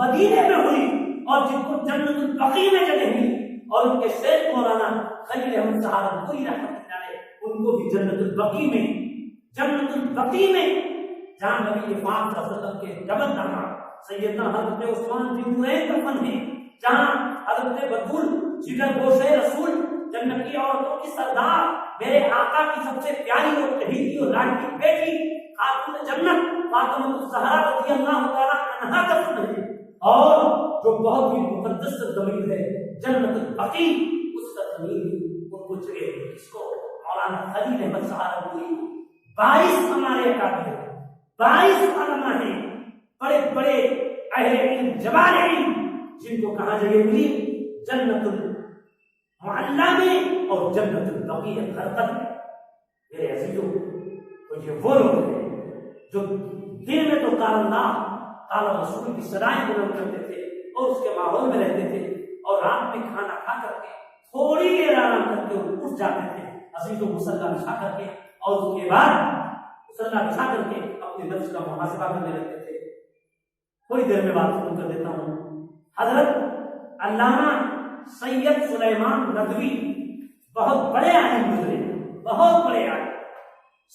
मदीने में हुई और जिनको जन्नतुल बकी में जगह हुई, और उनके शेख मौलाना खलील अहमद साहब पूरी रहमतुल्लाह अलैह, उनको भी जन्नतुल बकी में जहां नबी पाक सल्लल्लाहु अलैहि वसल्लम के जबल रहा सैयदना हजरत उस्मान बिन नुरैन दफन है, जहां हजरत बतूल जिगर गोशे रसूल, जन्नती औरतों की सरदार, मेरे आका की सबसे प्यारी और चहेती और लाडली बेटी खातून जन्नत फातिमा ज़हरा रज़ियल्लाहु तआला अन्हा दफन है, और जो बहुत ही मुकद्दस ज़मीन है जन्नतुल बकी, उस ज़मीन उनको जगह है। इसको मौलाना खलील अहमद साहब को 22 हमारे अकाबिर 22 उलमा हैं, बड़े बड़े अहले इल्म जवाले इल्म, जिनको कहा जगह मिली जन्नतुल मुअल्ला में और जन्नतुल बकी खरकत में। मेरे अजीजों, तो ये वो लोग हैं जो दिन में तो काला रसूल की सदाएं बुलंद करते थे और उसके माहौल में रहते थे, और रात में खाना खा करके थोड़ी देर आराम करके उठ जाते थे। अभी तो मुसल्ला बिछा करके और उसके बाद मुसल्ला बिछा करके अपने नफ्स का मुहासिबा करने लगते थे। थोड़ी देर में बात शुरू कर देता हूँ। हजरत अल्लामा सैयद सुलेमान नदवी बहुत बड़े आलिम गुजरे, बहुत बड़े आलिम।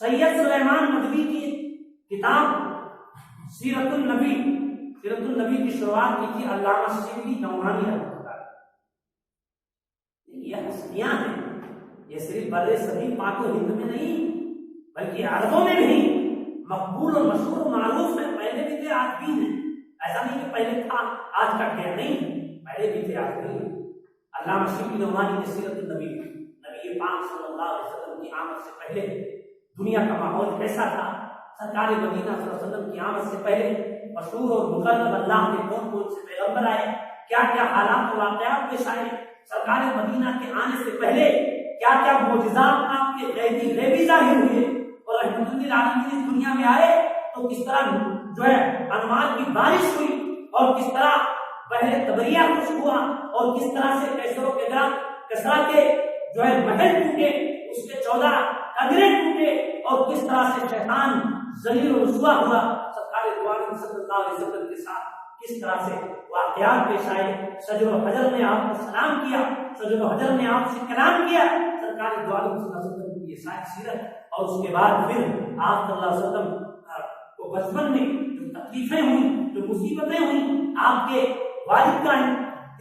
सैयद सुलेमान नदवी की किताब सीरतुल नबी की शुरुआत की थी अल्लामा शिबली नौमानी रहमतुल्लाह। ये हस्तियां हैं, ये सिर्फ बड़े सभी पाको हिंद में नहीं बल्कि अरबों में भी मकबूल और मशहूर मारूफ है। पहले भी थे, आज भी हैं। ऐसा नहीं कि पहले था आज कट गया, नहीं, पहले भी थे, आज भी हैं। अल्लामा शिबली नौमानी ने सीरतुल नबी पाक सल्लल्लाहु अलैहि वसल्लम की आमद से पहले दुनिया का माहौल कैसा था, सरकार मदीना सल्लल्लाहु अलैहि वसल्लम की आमद से पहले मशहूर और मुकर्रम अल्लाह के कौन कौन से पैगंबर आए, क्या क्या हालात और वाक़यात पेश आए, सरकार मदीना के आने से पहले क्या क्या मोजिज़ात आपके गैबी ज़ाहिर हुए, और रहमतुल्लिल आलमीन इस दुनिया में आए तो किस तरह जो है अनवार की बारिश हुई, और किस तरह बहरे तबरिया खुश हुआ, और किस तरह से कसरा के जो है महल टूटे, उसके 14 कदरे टूटे, और किस तरह से शैतान जलील और रुसवा हुआ, सरकार सल्लल्लाहु अलैहि वसल्लम के साथ किस तरह से वाक़यात पेश आए। सजर हजर ने आपको सलाम किया, सजर हजर ने आपसे कलाम किया, सरकार सल्लल्लाहु अलैहि वसल्लम की ये सारी सीरत। और उसके बाद फिर आप सल्लल्लाहु अलैहि वसल्लम को बचपन में जो तकलीफें हुई, जो मुसीबतें हुई, आपके वालिद का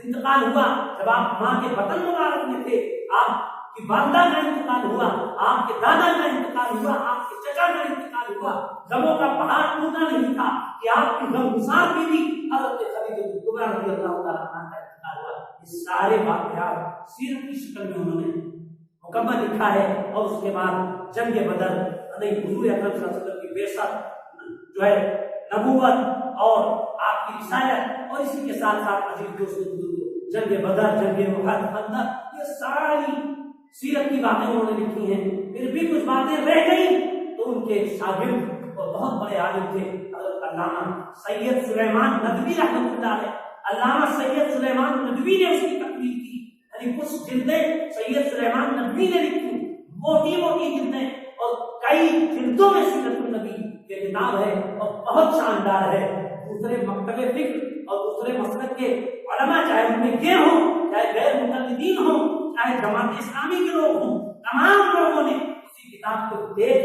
इंतकाल हुआ, जब आप माँ के बतन मुबारक में थे, आपकी वालिदा का इंतकाल हुआ, आपके दादा का इंतकाल हुआ, आपके चचा का इंतकाल हुआ, गमों का पहाड़ टूटा नहीं था कि आपकी गमगुसार बीवी हज़रत खदीजा कुबरा रज़ियल्लाहु ताला अन्हा का इंतकाल हुआ। ये सारे वाक़यात सीरत की शक्ल में उन्होंने मुकम्मल लिखा है। और उसके बाद जंग बदर, हुज़ूर अकरम सल्लल्लाहु अलैहि वसल्लम की बेशत जो है नबूवत और आपकी रिसालत, और इसी के साथ साथ अजीज दोस्तों जंग बदर, जंग उहद, खंदक, ये सारी सीरत की बातें उन्होंने लिखी हैं। फिर भी कुछ बातें रह गई तो उनके शागिर्द और बहुत बड़े आलिम थे हज़रत अल्लामा सैयद सुलेमान नदवी रहमतुल्लाह अलैह। अल्लामा सैयद सुलेमान नदवी ने उसकी तकरीर की, यानी कुछ जिल्दें सैयद सुलेमान नदवी ने लिखी, मोटी मोटी जिल्दें, और कई जिल्दों में सीरतुल नबी ये किताब है और बहुत शानदार है। दूसरे मकतबे फिक्र और दूसरे मसलक के उलमा, चाहे उनमें ये हो, चाहे गैर मुक़ल्लिदीन हो, चाहे जमात इस्लामी के लोग हों, तमाम लोगों ने इसी किताब को देख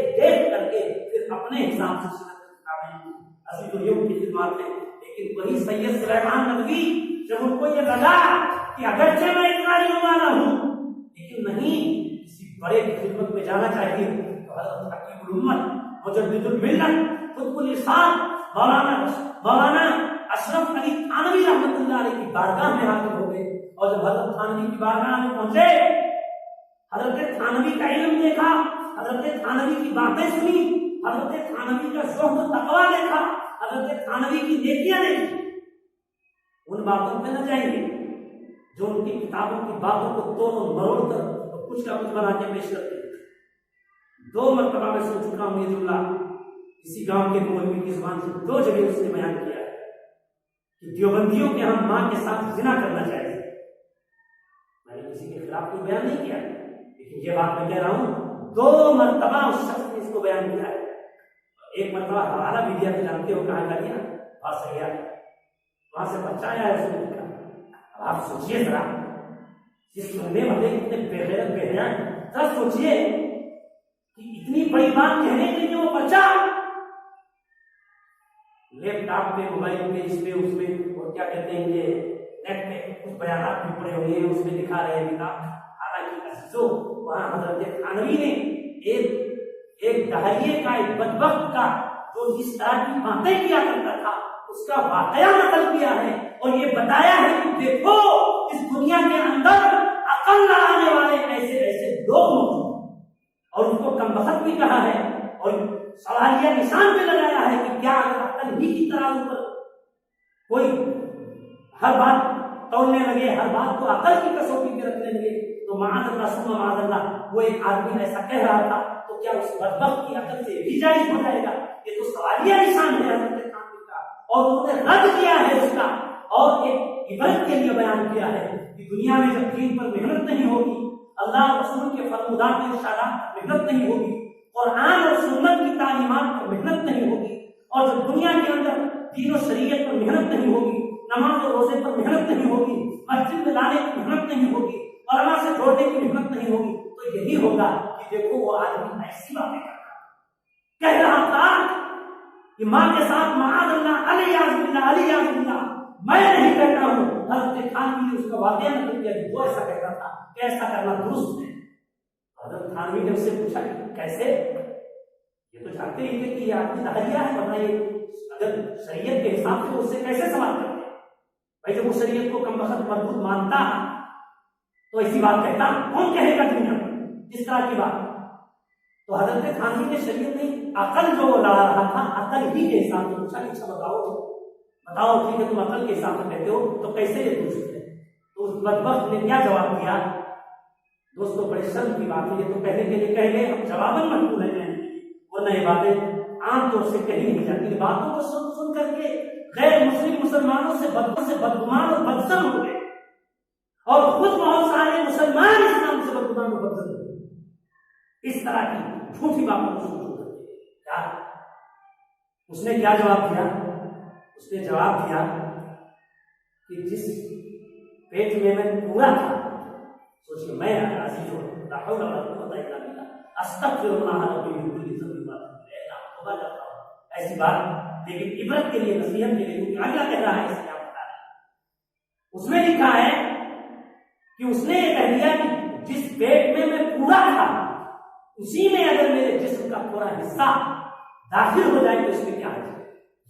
करके फिर अपने हिसाब से सीरत की किताबें अभी तो योग की खिदमत में। लेकिन वही सैयद सुलेमान नदवी जब उनको ये लगा कि अगरचे मैं इतना ही वाला हूँ, लेकिन नहीं, किसी बड़े की खिदमत में जाना चाहिए, तो हज़रत हकीमुल उम्मत मुजद्दिदुल मिल्लत कुतुबुल इरशाद मौलाना अशरफ अली थानवी रहमतुल्लाह अलैह की बारगाह में हाजिर हो गए। और जब हज़रत थानवी की बारगाह में पहुंचे, हज़रत थानवी का इल्म देखा, हज़रत थानवी की बातें सुनी, हज़रत थानवी का ज़ुहद और तक़वा देखा, हज़रत थानवी की नेकियां देखी। उन बातों पे न जाएंगे जो उनकी किताबों की बातों को तोड़ मरोड़ कर और कुछ का कुछ बना के पेश करते हैं। 2 मरतबा में सुन चुका हूँ इसी गांव के मौलवी की जुबान से 2 जगह उसने बयान किया है कि देवबंदियों के हम मां के साथ जिना करना चाहिए। मैंने किसी के खिलाफ कोई बयान नहीं किया, लेकिन ये बात मैं कह रहा हूँ 2 मरतबा उस शख्स ने इसको बयान किया है। एक मरतबा हवाला भी दिया, जानते हो कहाँ का दिया, बासरिया, वहां से बच्चा आया है उसने लिखा। अब आप सोचिए जरा, जिस सुनने वाले इतने बेगैरत बेहयान, जरा सोचिए कि इतनी बड़ी बात कहने के लिए वो बच्चा लैपटॉप पे, मोबाइल पे, इसमें उसमें, और क्या कहते हैं ये नेट पे कुछ बयानात भी पड़े हुए हैं, उसमें दिखा रहे हैं किताब। हालांकि जो वहां हज़रत थानवी ने एक दहाइये का, एक बदबख्त का, जो इस तरह की बातें किया करता था, उसका वाकया नकल किया है और ये बताया है कि देखो इस दुनिया के अंदर अकल लगाने वाले ऐसे ऐसे लोग मौजूद, और उसको कमबख्त भी कहा है और सवालिया निशान पे लगाया है कि क्या अगर अकल ही की तरह ऊपर कोई हर बात तोड़ने लगे, हर बात को अकल की कसौटी पे रखने लगे, तो माअज़ल्लाह वो एक आदमी ऐसा कह रहा था, तो क्या उस बदबख्त की अकल से भी जायज हो जाएगा? ये तो सवालिया निशान है हज़रत थानवी का, और उन्होंने रद्द किया है उसका, और एक इबरत के लिए बयान किया है कि दुनिया में जब दीन पर मेहनत नहीं होगी, अल्लाह रसूल के फरमादात और इरशादात पर मेहनत नहीं होगी, कुरान और सुन्नत की तालीमात पर मेहनत नहीं होगी, और जब दुनिया के अंदर दीन और शरीयत पर मेहनत नहीं होगी, नमाज और रोजे पर मेहनत नहीं होगी, मस्जिद में लाने की मेहनत नहीं होगी, उलमा से जोड़ने की मेहनत नहीं होगी, तो यही होगा कि देखो वो आदमी ऐसी बातें कह रहा था कि माँ के साथ माअल्लाह अली मैं नहीं कहता हूँ। हजरत थानवी ने उसका वाकया नकल किया कि वो ऐसा कहता था कि ऐसा करना दुरुस्त है। हजरत थानवी ने उससे पूछा कि कैसे, ये तो जानते ही थे कि ये आपकी दहलिया है, बताइए अगर शरीयत के हिसाब से उससे कैसे सवाल करते हैं भाई, जब वो शरीयत को कम वक्त मजबूत मानता तो ऐसी बात कहता, कौन कहेगा दुनिया में इस तरह की बात। तो हजरत थानवी ने शरीयत में अकल जो लड़ा रहा था, अकल ही के हिसाब से पूछा कि अच्छा बताओ ठीक है, तुम अकल के हिसाब से कहते हो तो कैसे ये पूछते हैं। तो उस बदबख्त ने क्या जवाब दिया, दोस्तों बड़े शर्म की बात है, ये तो कहने के लिए कह गए, हम जवाबन मजबूर है, वरना ये बातें आमतौर से कही नहीं जाती। बातों को सुन सुन करके गैर मुस्लिम मुसलमानों से बदगुमान और बदसम हो गए, और खुद बहुत सारे मुसलमान इस्लाम से बदगुमान और बदसम हो गए। इस तरह की झूठी बातों को सुन करके उसने क्या जवाब दिया, उसने जवाब दिया कि जिस पेट में मैं पूरा था, सोचिए मैं ऐसी बात, लेकिन इबरत के लिए, नसीहत के लिए क्या कह रहा है इसमें आप बता रहे। उसमें लिखा है कि उसने ये कह दिया कि जिस पेट में मैं पूरा था उसी में अगर मेरे जिस्म का पूरा हिस्सा दाखिल हो जाए तो इसमें क्या है,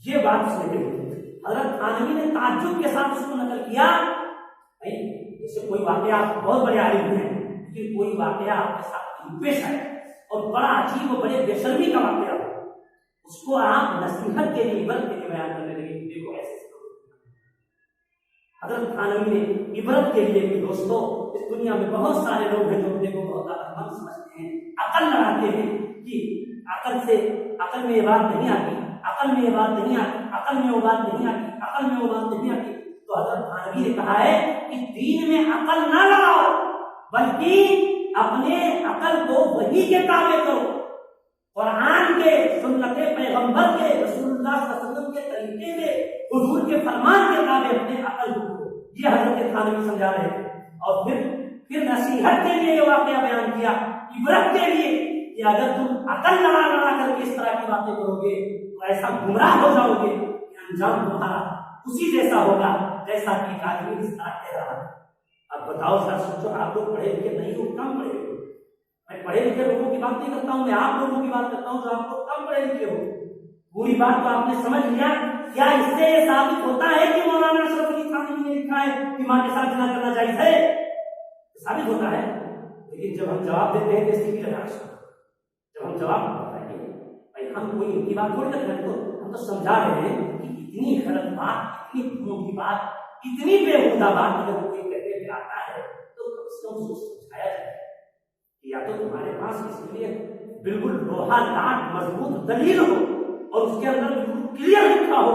ये बात उसने कही। हजरत थानवी ने ताज्जुब के साथ उसको नकल किया, भाई जैसे कोई वाकया, बहुत बड़े आलिम हैं, लेकिन कोई वाकया आपके साथ पेश है और बड़ा अजीब और बड़े बेशर्मी का वाकया हो, उसको आप नसीहत के लिए, इबरत के लिए बयान करने लगे, देखो ऐसे। हजरत थानवी ने इबरत के लिए भी, दोस्तों इस दुनिया में बहुत सारे लोग हैं जो अपने को बहुत अकलमंद समझते हैं, अकल लगाते हैं कि अकल में ये बात नहीं आती, अकल में ये बात नहीं आती, अकल में वो बात नहीं आती, अकल में वो बात नहीं आती। तो हजरत थानवी ने कहा है कि दीन में अकल ना लगाओ, बल्कि अपने अकल को वही के ताबे करो, कुरान के, सुन्नते पैगंबर के, रसूलुल्लाह सल्लल्लाहु अलैहि वसल्लम के तरीके से, हुजूर के फरमान के ताबे अपने अकल को, ये हजरत थानवी समझा रहे थे। और फिर नसीहत के लिए ये वाकया बयान किया, इबरत के लिए कि अगर तुम अकल लड़ा करके इस तरह की बातें करोगे तो ऐसा गुमराह हो जाओगे कि अंजाम तुम्हारा उसी जैसा होगा जैसा कि आदमी इस तरह कह रहा है। अब बताओ सर, सोचो आप लोग पढ़े लिखे नहीं हो, कम पढ़े हो, मैं पढ़े लिखे लोगों की बात नहीं करता हूँ, मैं आप लोगों की बात करता हूँ जो आप लोग कम पढ़े लिखे हो। पूरी बात तो आपने समझ लिया, क्या इससे साबित होता है कि मौलाना अशरफ अली थानवी ने लिखा है कि मां के साथ जिना करना जायज है? साबित होता है, लेकिन जब हम जवाब देते हैं तो इसकी जब हम जवाब बताएंगे, भाई हम कोई इनकी बात थोड़ी कर रहे, तो हम तो समझा रहे हैं कि इतनी गलत बात, इतनी भूलों की बात, इतनी बेहुदा बात अगर कोई कहते हुए आता है तो कम से कम उसको समझाया जाए। या तो तुम्हारे पास इसके लिए बिल्कुल लोहा लाट मजबूत दलील हो और उसके अंदर बिल्कुल क्लियर लिखा हो,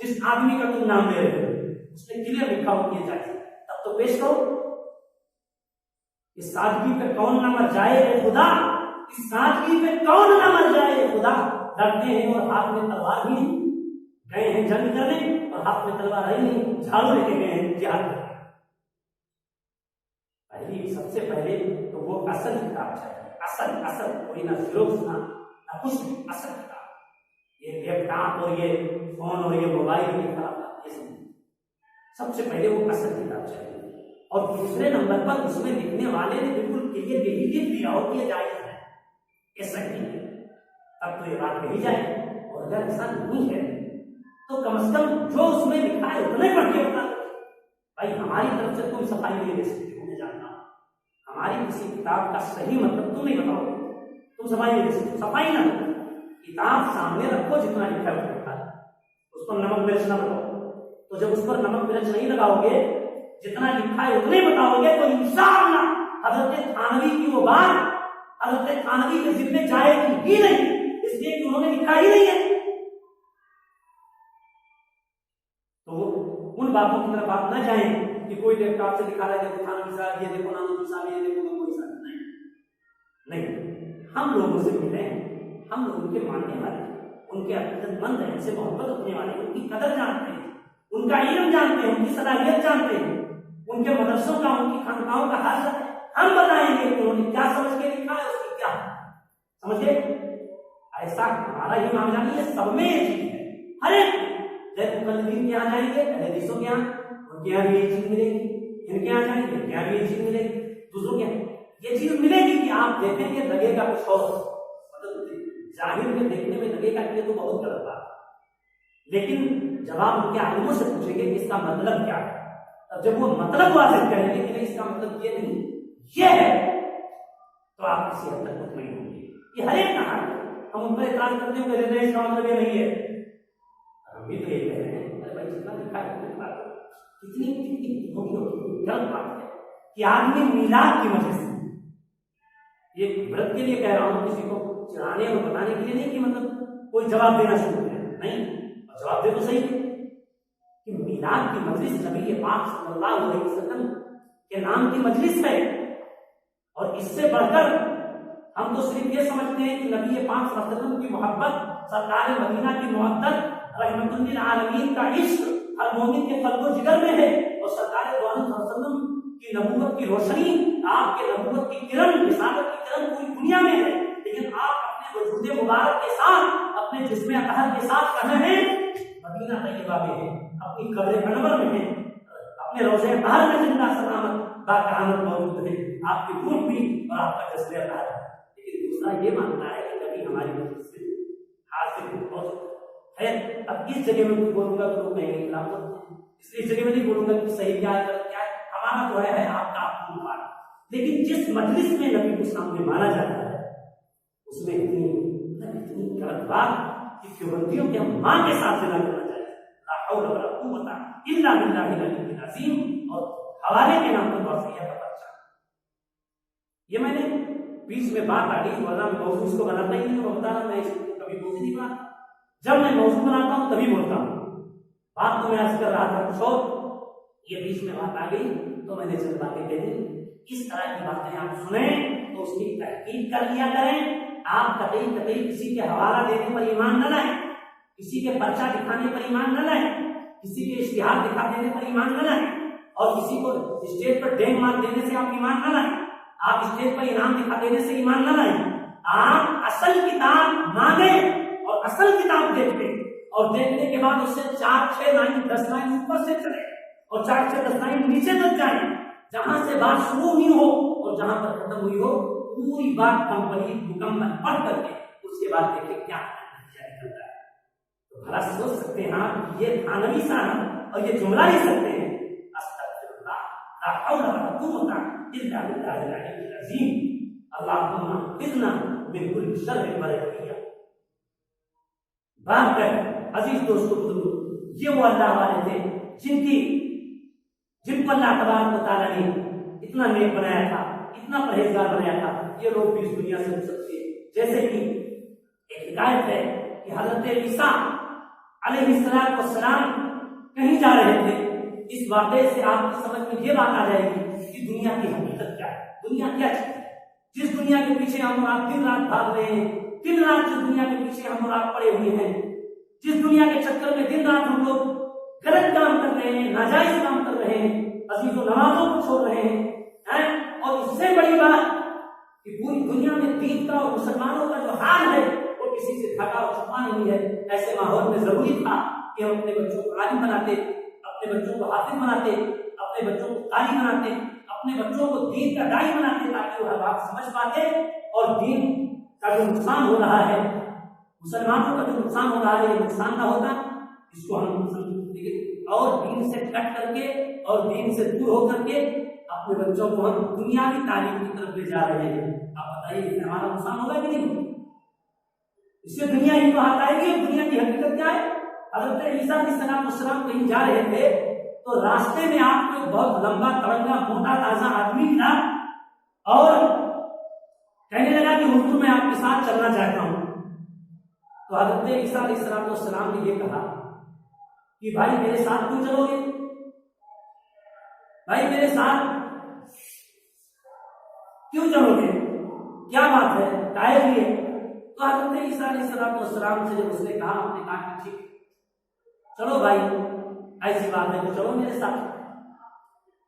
जिस आदमी का तुम नाम ले रहे हो उसने क्लियर लिखा हो कि जाए, तब तो पेश करो। इस सादगी पे कौन न मर जाए खुदा, इस सादगी पे कौन न मर जाए खुदा, डरते हैं और हाथ में तलवार भी नहीं, गए हैं जंग करने और हाथ में तलवार ही नहीं, झाड़ू लेके गए हैं जिहाद करने। सबसे पहले तो वो असल किताब चाहिए, असल कोई ना फिरोज ना कुछ, असल किताब। ये लैपटॉप और ये फोन और ये मोबाइल ये सबसे पहले वो असल किताब चाहिए। और दूसरे नंबर पर उसमें लिखने वाले ने बिल्कुल क्लियर यही लिख दिया हो कि ये जायज है, ये सही है, तब तो ये बात कही जाए। और अगर ऐसा नहीं है तो कम से कम जो उसमें लिखा है उतने पढ़ के बता। भाई हमारी तरफ से तुम सफाई नहीं दे सकते, मुझे जानना, हमारी किसी किताब का सही मतलब तुम नहीं बताओगे, तुम सफाई नहीं दे सकते। सफाई ना किताब सामने रखो, जितना लिखा है लिखा है, उस पर नमक मिर्च ना लगाओ। तो जब उस पर नमक मिर्च नहीं लगाओगे, जितना लिखा है उतने बताओगे, तो इंशाअल्लाह हजरत थानवी की वो बात हजरत थानवी के जिम्मे जाएगी ही नहीं, इसलिए कि उन्होंने लिखा ही नहीं है। तो उन बातों की तरफ आप न जाएं कि कोई देवता आपसे दिखा रहा है देखो थानवी साहब, ये देखो नानवी साहब, ये देखो कोई साहब, नहीं। हम लोगों से मिले, हम लोग उनके मानने वाले, उनके अकीदतमंद हैं, उनसे मोहब्बत रखने वाले, उनकी कदर जानते हैं, उनका इल्म जानते हैं, उनकी सलाहियत जानते हैं, उनके मदरसों का, उनकी खानकाहों का हाल हम बताएंगे कि उन्होंने क्या समझ के लिखा है, उसकी क्या समझे। ऐसा हमारा ही मामला नहीं है, सब में ये चीज है, हर एक जैसे मुकल्लिदीन के यहाँ जाएंगे, हदीसों के यहाँ, उनके यहाँ भी ये चीज मिलेगी, इनके यहाँ जाएंगे, इनके यहाँ भी ये चीज मिलेगी, दूसरों के यहाँ ये चीज मिलेगी कि आप देखेंगे लगेगा कुछ और, मतलब जाहिर में देखने में लगेगा कि ये तो बहुत गलत बात है, लेकिन जब आप उनके आलिमों से पूछेंगे कि इसका मतलब क्या है, और जब वो मतलब वाजिब करेंगे कि नहीं इसका मतलब ये नहीं ये है, तो आप किसी हद तक मुतमईन होंगे। ये हर एक कहा है, हम उन पर इतराज करते हैं कि इसका मतलब ये नहीं है, हम भी तो ये कह रहे हैं अरे भाई जितना लिखा है कितनी कितनी गलत बात है कि आदमी मीलाद की वजह से, ये व्रत के लिए कह रहा हूं, किसी को चिढ़ाने और बताने के लिए नहीं कि मतलब कोई जवाब देना शुरू करे, नहीं, और जवाब दे तो सही कि मीलाद की मजलिस नबी पाक सल्लल्लाहु अलैहि वसल्लम के नाम की मजलिस है, और इससे बढ़कर हम तो सिर्फ ये समझते हैं कि नबी पाक सल्लल्लाहु अलैहि वसल्लम की मोहब्बत, सरकार मदीना की मोहब्बत, रहमतुल लिल आलमीन का इश्क हर मोमिन के क़ल्ब जिगर में है, और सरकार दो आलम सल्लल्लाहु अलैहि वसल्लम की नबूवत की रोशनी, आपके नबूवत की किरण, रिसालत की किरण पूरी दुनिया में है, लेकिन आप अपने वजूद मुबारक के साथ, अपने जिस्म अतहर के साथ कहां हैं? मदीना तैयबा में हैं, अपनी कब्र अनवर में हैं, अपने रोज़े अतहर में जिंदा सलामत बाक़यामत मौजूद है, आपकी रूह भी और आपका जिस्म अतहर। लेकिन दूसरा ये मानना है कि कभी हमारी मजलिस से हासिल है। अब इस जगह में कुछ बोलूंगा तो लोग कहेंगे खिलाफ, इसलिए इस जगह में नहीं बोलूंगा कि सही क्या है गलत क्या है, हमारा जो है आपका अपना बात, लेकिन जिस मजलिस में नबी को सामने माना जाता है उसमें इतनी गलत बात कि क्योबंदियों के मां के साथ लेना करना चाहिए, ला हौल वला कुव्वता इल्ला बिल्लाहिल अलीय्यिल अज़ीम, और हवाले के नाम पर वसीयत का पर्चा। ये मैंने बीच में बात आ गई, वरना मैं मौजूद इसको बनाता ही नहीं, बता रहा मैं कभी बोल नहीं पाता, जब मैं मौजूद बनाता हूं तभी बोलता हूं, बात तो मैं आज कर रहा था कुछ और, ये बीच में बात आ गई तो मैंने चंद बातें कह दी। इस तरह की बातें आप सुने तो उसकी तहकीक कर लिया करें, आप कतई कतई किसी के हवाला देने पर ईमान न लाएं, किसी के पर्चा दिखाने पर ईमान न लाएं, किसी के इश्तिहार दिखा देने पर ईमान न लाएं, और किसी को स्टेज पर डेंग मार देने से आप ईमान न लाएं, आप स्टेज पर इनाम दिखा देने से ईमान न लाएं, आप असल किताब मांगे और असल किताब देखें, और देखने के बाद उससे 4-6 लाइन 10 लाइन ऊपर से चले और 4-6 10 लाइन नीचे तक जाए, जहां से बात शुरू हुई हो और जहां पर खत्म हुई हो, पूरी बात कंप्लीट मुकम्मल पढ़ करके उसके बाद देखें क्या नतीजा निकलता है। तो भला सोच सकते हैं आप ये थानवी साहब और ये जुमला ही सकते हैं, अस्तगफिरुल्लाह ला हौल वला कुव्वता इल्ला बिल्लाहिल अलीय्यिल अज़ीम, अल्लाहुम्मा इज़ना मिन कुल्ली शर्रिन व रज़िया। बात है अजीज दोस्तों, ये वो अल्लाह वाले थे जिनको अल्लाह तबारक व तआला ने इतना नेक बनाया था, इतना परहेजगार बनाया था, ये लोग भी इस दुनिया से हो सकते हैं। जैसे कि एक हिदायत है कि हजरत ईसा अलैहिस्सलाम कहीं जा रहे थे, इस वाक़े से आपकी समझ में ये बात आ जाएगी कि दुनिया की हकीकत क्या है, दुनिया क्या चीज है, जिस दुनिया के पीछे हम और आप दिन रात भाग रहे हैं, दिन रात जिस दुनिया के पीछे हम और आप पड़े हुए हैं, जिस दुनिया के चक्कर में दिन रात हम लोग गलत काम कर रहे हैं, नाजायज काम कर रहे हैं, अजीजों नमाजों को छोड़ रहे हैं, और इससे बड़ी बात कि पूरी दुनिया में दीन का और मुसलमानों का जो हाल है वो किसी से ढका और छुपा नहीं है। ऐसे माहौल में जरूरी था कि हम अपने बच्चों को आलिम बनाते, अपने बच्चों को हाफिज बनाते, अपने बच्चों को कारी बनाते, अपने बच्चों को दीन का दाई बनाते, ताकि वो हर बात समझ पाते और दीन का जो नुकसान हो रहा है, मुसलमानों का जो नुकसान हो रहा है, ये नुकसान ना होता, इसको हम और दीन से कट करके और दीन से दूर होकर के अपने बच्चों को हम दुनियावी तालीम की तरफ ले जा रहे हैं। आप बताइए इससे हमारा नुकसान होगा कि नहीं? इससे दुनिया ही तो हाथ आएगी। दुनिया की हकीकत क्या है? हज़रत ईसा अलैहिस्सलाम कहीं जा रहे थे तो रास्ते में आपको एक बहुत लंबा तड़ंगा मोटा ताजा आदमी मिला और कहने लगा कि हुजूर मैं आपके साथ चलना चाहता हूं। तो हज़रत ईसा अलैहिस्सलाम ने यह कहा कि भाई मेरे साथ क्यों चलोगे? भाई मेरे साथ क्यों चलोगे, क्या बात है, काहे लिए? तो हज़रत ईसा अलैहिस्सलाम से जब उसने कहा, आपने कहा कि ठीक चलो भाई, ऐसी बात है तो चलो मेरे साथ।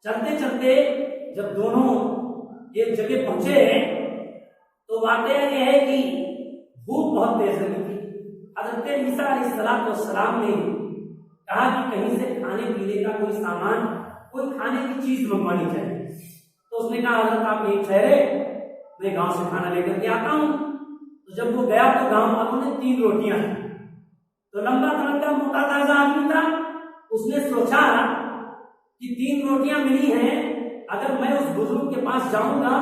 चलते चलते जब दोनों एक जगह पहुंचे तो वाकया यह है कि भूख बहुत तेज लगी थी। हज़रत ईसा अलैहिस्सलाम ने कहा कि कहीं से खाने पीने का कोई सामान, कोई खाने की चीज मंगवानी चाहिए। तो उसने कहा हज़रत आप यहीं ठहरे, मैं गांव से खाना लेकर के आता हूं। तो जब वो गया तो गांव वालों ने 3 रोटियां दी। तो लंबा तड़का मोटा ताजा आदमी था, उसने सोचा कि 3 रोटियां मिली हैं, अगर मैं उस बुजुर्ग के पास जाऊंगा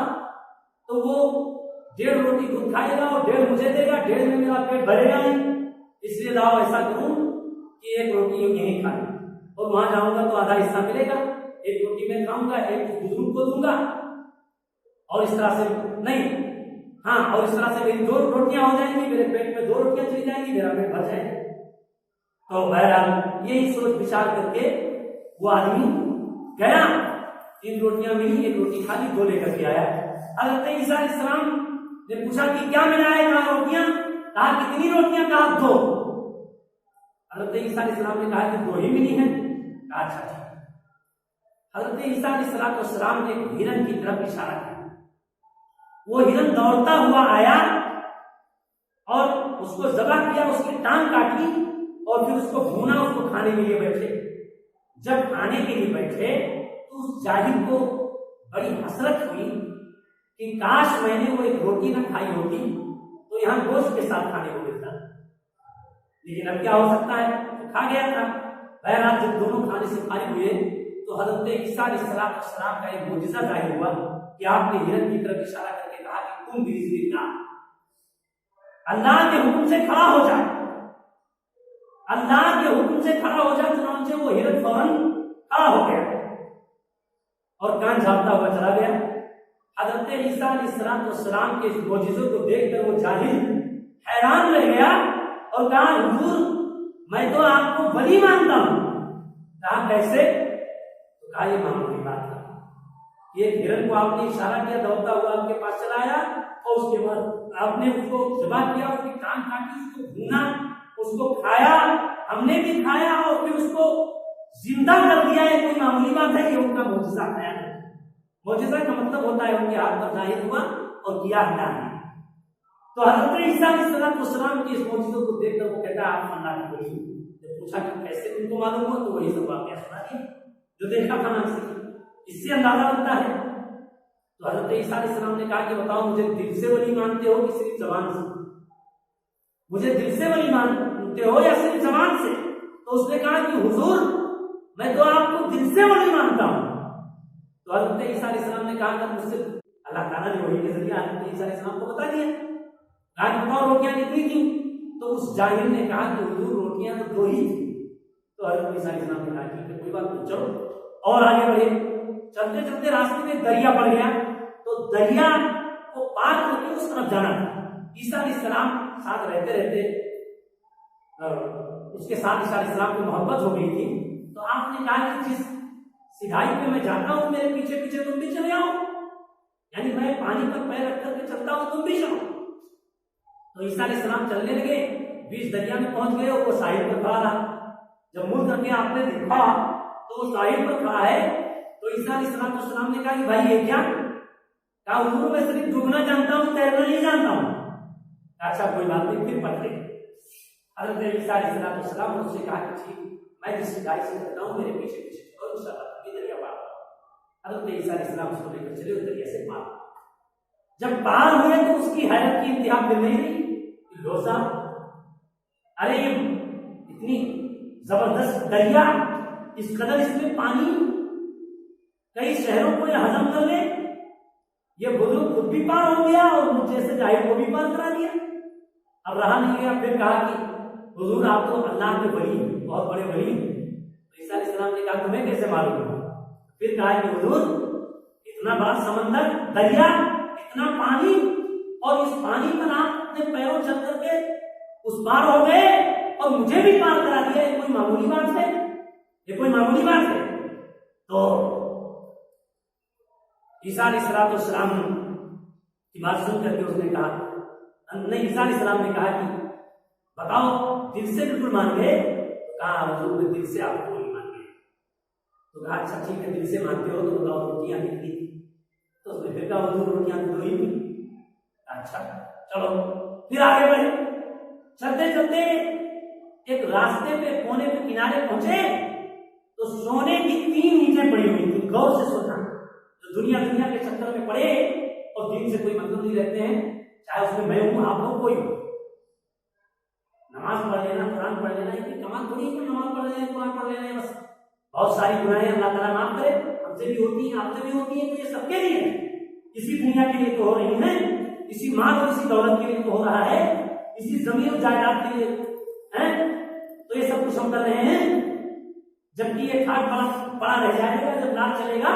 तो वो 1.5 रोटी खुद खाएगा और 1.5 मुझे देगा, 1.5 में मेरा पेट भरेगा ही। इसलिए दाव ऐसा करूं कि 1 रोटी यहीं खा और वहां जाऊंगा तो आधा हिस्सा मिलेगा, 1 रोटी मैं खाऊंगा, 1 बुजुर्ग को दूंगा, और इस तरह से नहीं, हाँ, और इस तरह से मेरी 2 रोटियां हो जाएंगी, मेरे पेट में 2 रोटियां चली जाएंगी, मेरा पेट भर जाएगा। तो बहरहाल यही सोच विचार करके वो आदमी गया, 3 रोटियां मिली, 1 रोटी खाली, 2 लेकर के आया। हज़रत ईसा अलैहिस्सलाम ने पूछा कि क्या मिला है, कहा रोटियां, कहा कितनी रोटियां, कहा 2। हज़रत ईसा अलैहिस्सलाम ने कहा कि 2 ही मिली हैं, कहा अच्छा ठीक। हज़रत ईसा अलैहिस्सलाम ने हिरन की तरफ इशारा किया, वो हिरन दौड़ता हुआ आया और उसको ज़बह किया, उसकी टांग काटी और फिर उसको भूना, उसको खाने के लिए बैठे। जब खाने के लिए बैठे तो उस जाहिल को बड़ी हसरत हुई कि काश मैंने वो 1 रोटी न खाई होती तो यहाँ गोश्त के साथ खाने को मिलता, लेकिन अब क्या हो सकता है, तो खा गया था। बहरहाल जब दोनों खाने से फारिग हुए तो हज़रत ईसा अलैहिस्सलाम का एक मोजिज़ा जाहिर हुआ कि आपने हिरन की तरफ इशारा करके कहा कि तुम बिइज़्निल्लाह, अल्लाह के हुक्म से खड़ा हो जा, अल्लाह के हुक्म से खड़ा हो जा। चुनांचे वो हिरन फौरन खड़ा हो गया और कान झापता हुआ चला गया। हज़रत ईसा अलैहिस्सलाम के इस मोजिज़े को देखकर वो जाहिल हैरान रह गया और कहा हुजूर मैं तो आपको वली मानता हूं। कहा कैसे? तो कहा ये मामूली बात है, ये हिरन को आपने इशारा किया, दौड़ता हुआ आपके पास चला आया और उसके बाद आपने उसको ज़बह किया, उसकी टांग काटी, उसको भूना, उसको खाया, हमने भी खाया और फिर उसको जिंदा कर दिया। ये कोई मामूली बात है? ये उनका मोजिज़ा है। मोजिज़ा का मतलब होता है उनके हाथ पर जाहिर हुआ और किया हटा। तो हज़रत ईसा अलैहिस्सलाम के इस मोजिज़े को देखकर वो कहता है आप अल्लाह की वली। जब पूछा कि कैसे तुमको मालूम हुआ, तो वही सब वाक़या सुना दिया जो देखा था ना, इससे अंदाजा लगता है। तो हज़रत ईसा अलैहिस्सलाम ने कहा कि बताओ मुझे दिल से वली मानते हो कि सिर्फ ज़बान से? मुझे दिल से वली मानते हो या सिर्फ ज़बान से? तो उसने कहा कि हुजूर मैं तो आपको दिल से वली मानता हूं। तो हज़रत ईसा अलैहिस्सलाम ने कहा कि मुझसे अल्लाह ताला ने वही के जरिए हज़रत ईसा अलैहिस्सलाम को बता दिया। कहा बताओ रोटियां कितनी थी? तो उस जाहिल ने कहा कि हुजूर रोटियां तो 2 ही थी। तो हज़रत ईसा अलैहिस्सलाम ने कहा ठीक है कोई बात नहीं, चलो और आगे बढ़े। चलते चलते रास्ते में दरिया पड़ गया, तो दरिया को पार करके उस तरफ जाना था। ईसा अलैहिस्सलाम साथ रहते रहते उसके साथ ईसा अलैहिस्सलाम को मोहब्बत हो गई थी। तो आपने कहा कि जिस सिधाई पे मैं जाता हूं मेरे पीछे पीछे तुम भी चले आओ, यानी मैं पानी पर पैर रख करके चलता हूं तुम भी चलो। तो ईसा अलैहिस्सलाम चलने लगे, बीच दरिया में पहुंच गए और वो साहिल पर खड़ा रहा। जब मुड़ करके आपने देखा तो वो साहिल पर खड़ा है। तो ईसा अलैहिस्सलाम ने कहा कि भाई ये क्या? कहा हुजूर मैं सिर्फ डूबना जानता हूं, तैरना नहीं जानता हूं। अच्छा कोई बात नहीं, फिर पकड़े। हज़रत ईसा अलैहिस्सलाम ने उससे कहा कि ठीक मैं जिस सिधाई से चलता हूं मेरे पीछे पीछे चलो, इंशाअल्लाह भी दरिया पार। हज़रत ईसा अलैहिस्सलाम उसको लेकर चले उस दरिया से पार। जब पार हुए तो उसकी हैरत की इंतहा फिर नहीं रही। रोजा, अरे ये इतनी जबरदस्त दरिया, इस कदर इसमें पानी, कई शहरों को यह हजम कर ले, ये बुजुर्ग खुद भी पार हो गया और मुझ जैसे जाहिल को भी पार करा दिया। अब रहा नहीं गया, फिर कहा कि हुजूर आप तो अल्लाह के वली, बहुत बड़े वली। तो ईसा अलैहिस्सलाम ने कहा तुम्हें कैसे मालूम हुआ? फिर कहा कि हुजूर इतना बड़ा समंदर, दरिया, इतना पानी, और इस पानी पर आप अपने पैरों चल करके उस पार हो गए और मुझे भी पार करा दिया। ये कोई मामूली बात है? ये कोई मामूली बात है? तो ईसा अलैहिस्सलाम की बात सुन करके उसने कहा, नहीं, ईसा अलैहिस्सलाम ने कहा कि बताओ दिल से बिल्कुल मान गए? तो कहा हुजूर मैं दिल से आपको नहीं मान गए। तो कहा अच्छा ठीक है, दिल से मानते हो तो बताओ रोटियां कितनी थी? तो उसने फिर कहा हुजूर रोटियां तो 2 ही थी। अच्छा चलो फिर आगे बढ़े। चलते चलते एक रास्ते पे कोने पे किनारे पहुंचे तो सोने की 3 ईंटें पड़ी हुई थी। गौर से सुनना, जो दुनिया के चक्कर में पड़े और दिन से कोई मतलब नहीं रहते हैं, चाहे उसमें मैं हूं आप लोग कोई हो, नमाज पढ़ लेना, कुरान पढ़ लेना, इतनी कमाल थोड़ी है कि नमाज पढ़ लेना, कुरान पढ़ लेना है बस। बहुत सारी गुनाहें अल्लाह ताला माफ करे, हमसे भी होती हैं, आपसे भी होती है, तो ये सबके लिए इसी दुनिया के लिए तो हो रही है, इसी माल और इसी दौलत के लिए तो हो रहा है, इसी जमीन और जायदाद के लिए है, तो ये सब कुछ हम कर रहे हैं। जबकि ये खाट बड़ा रह जाएगा, जब लाल चलेगा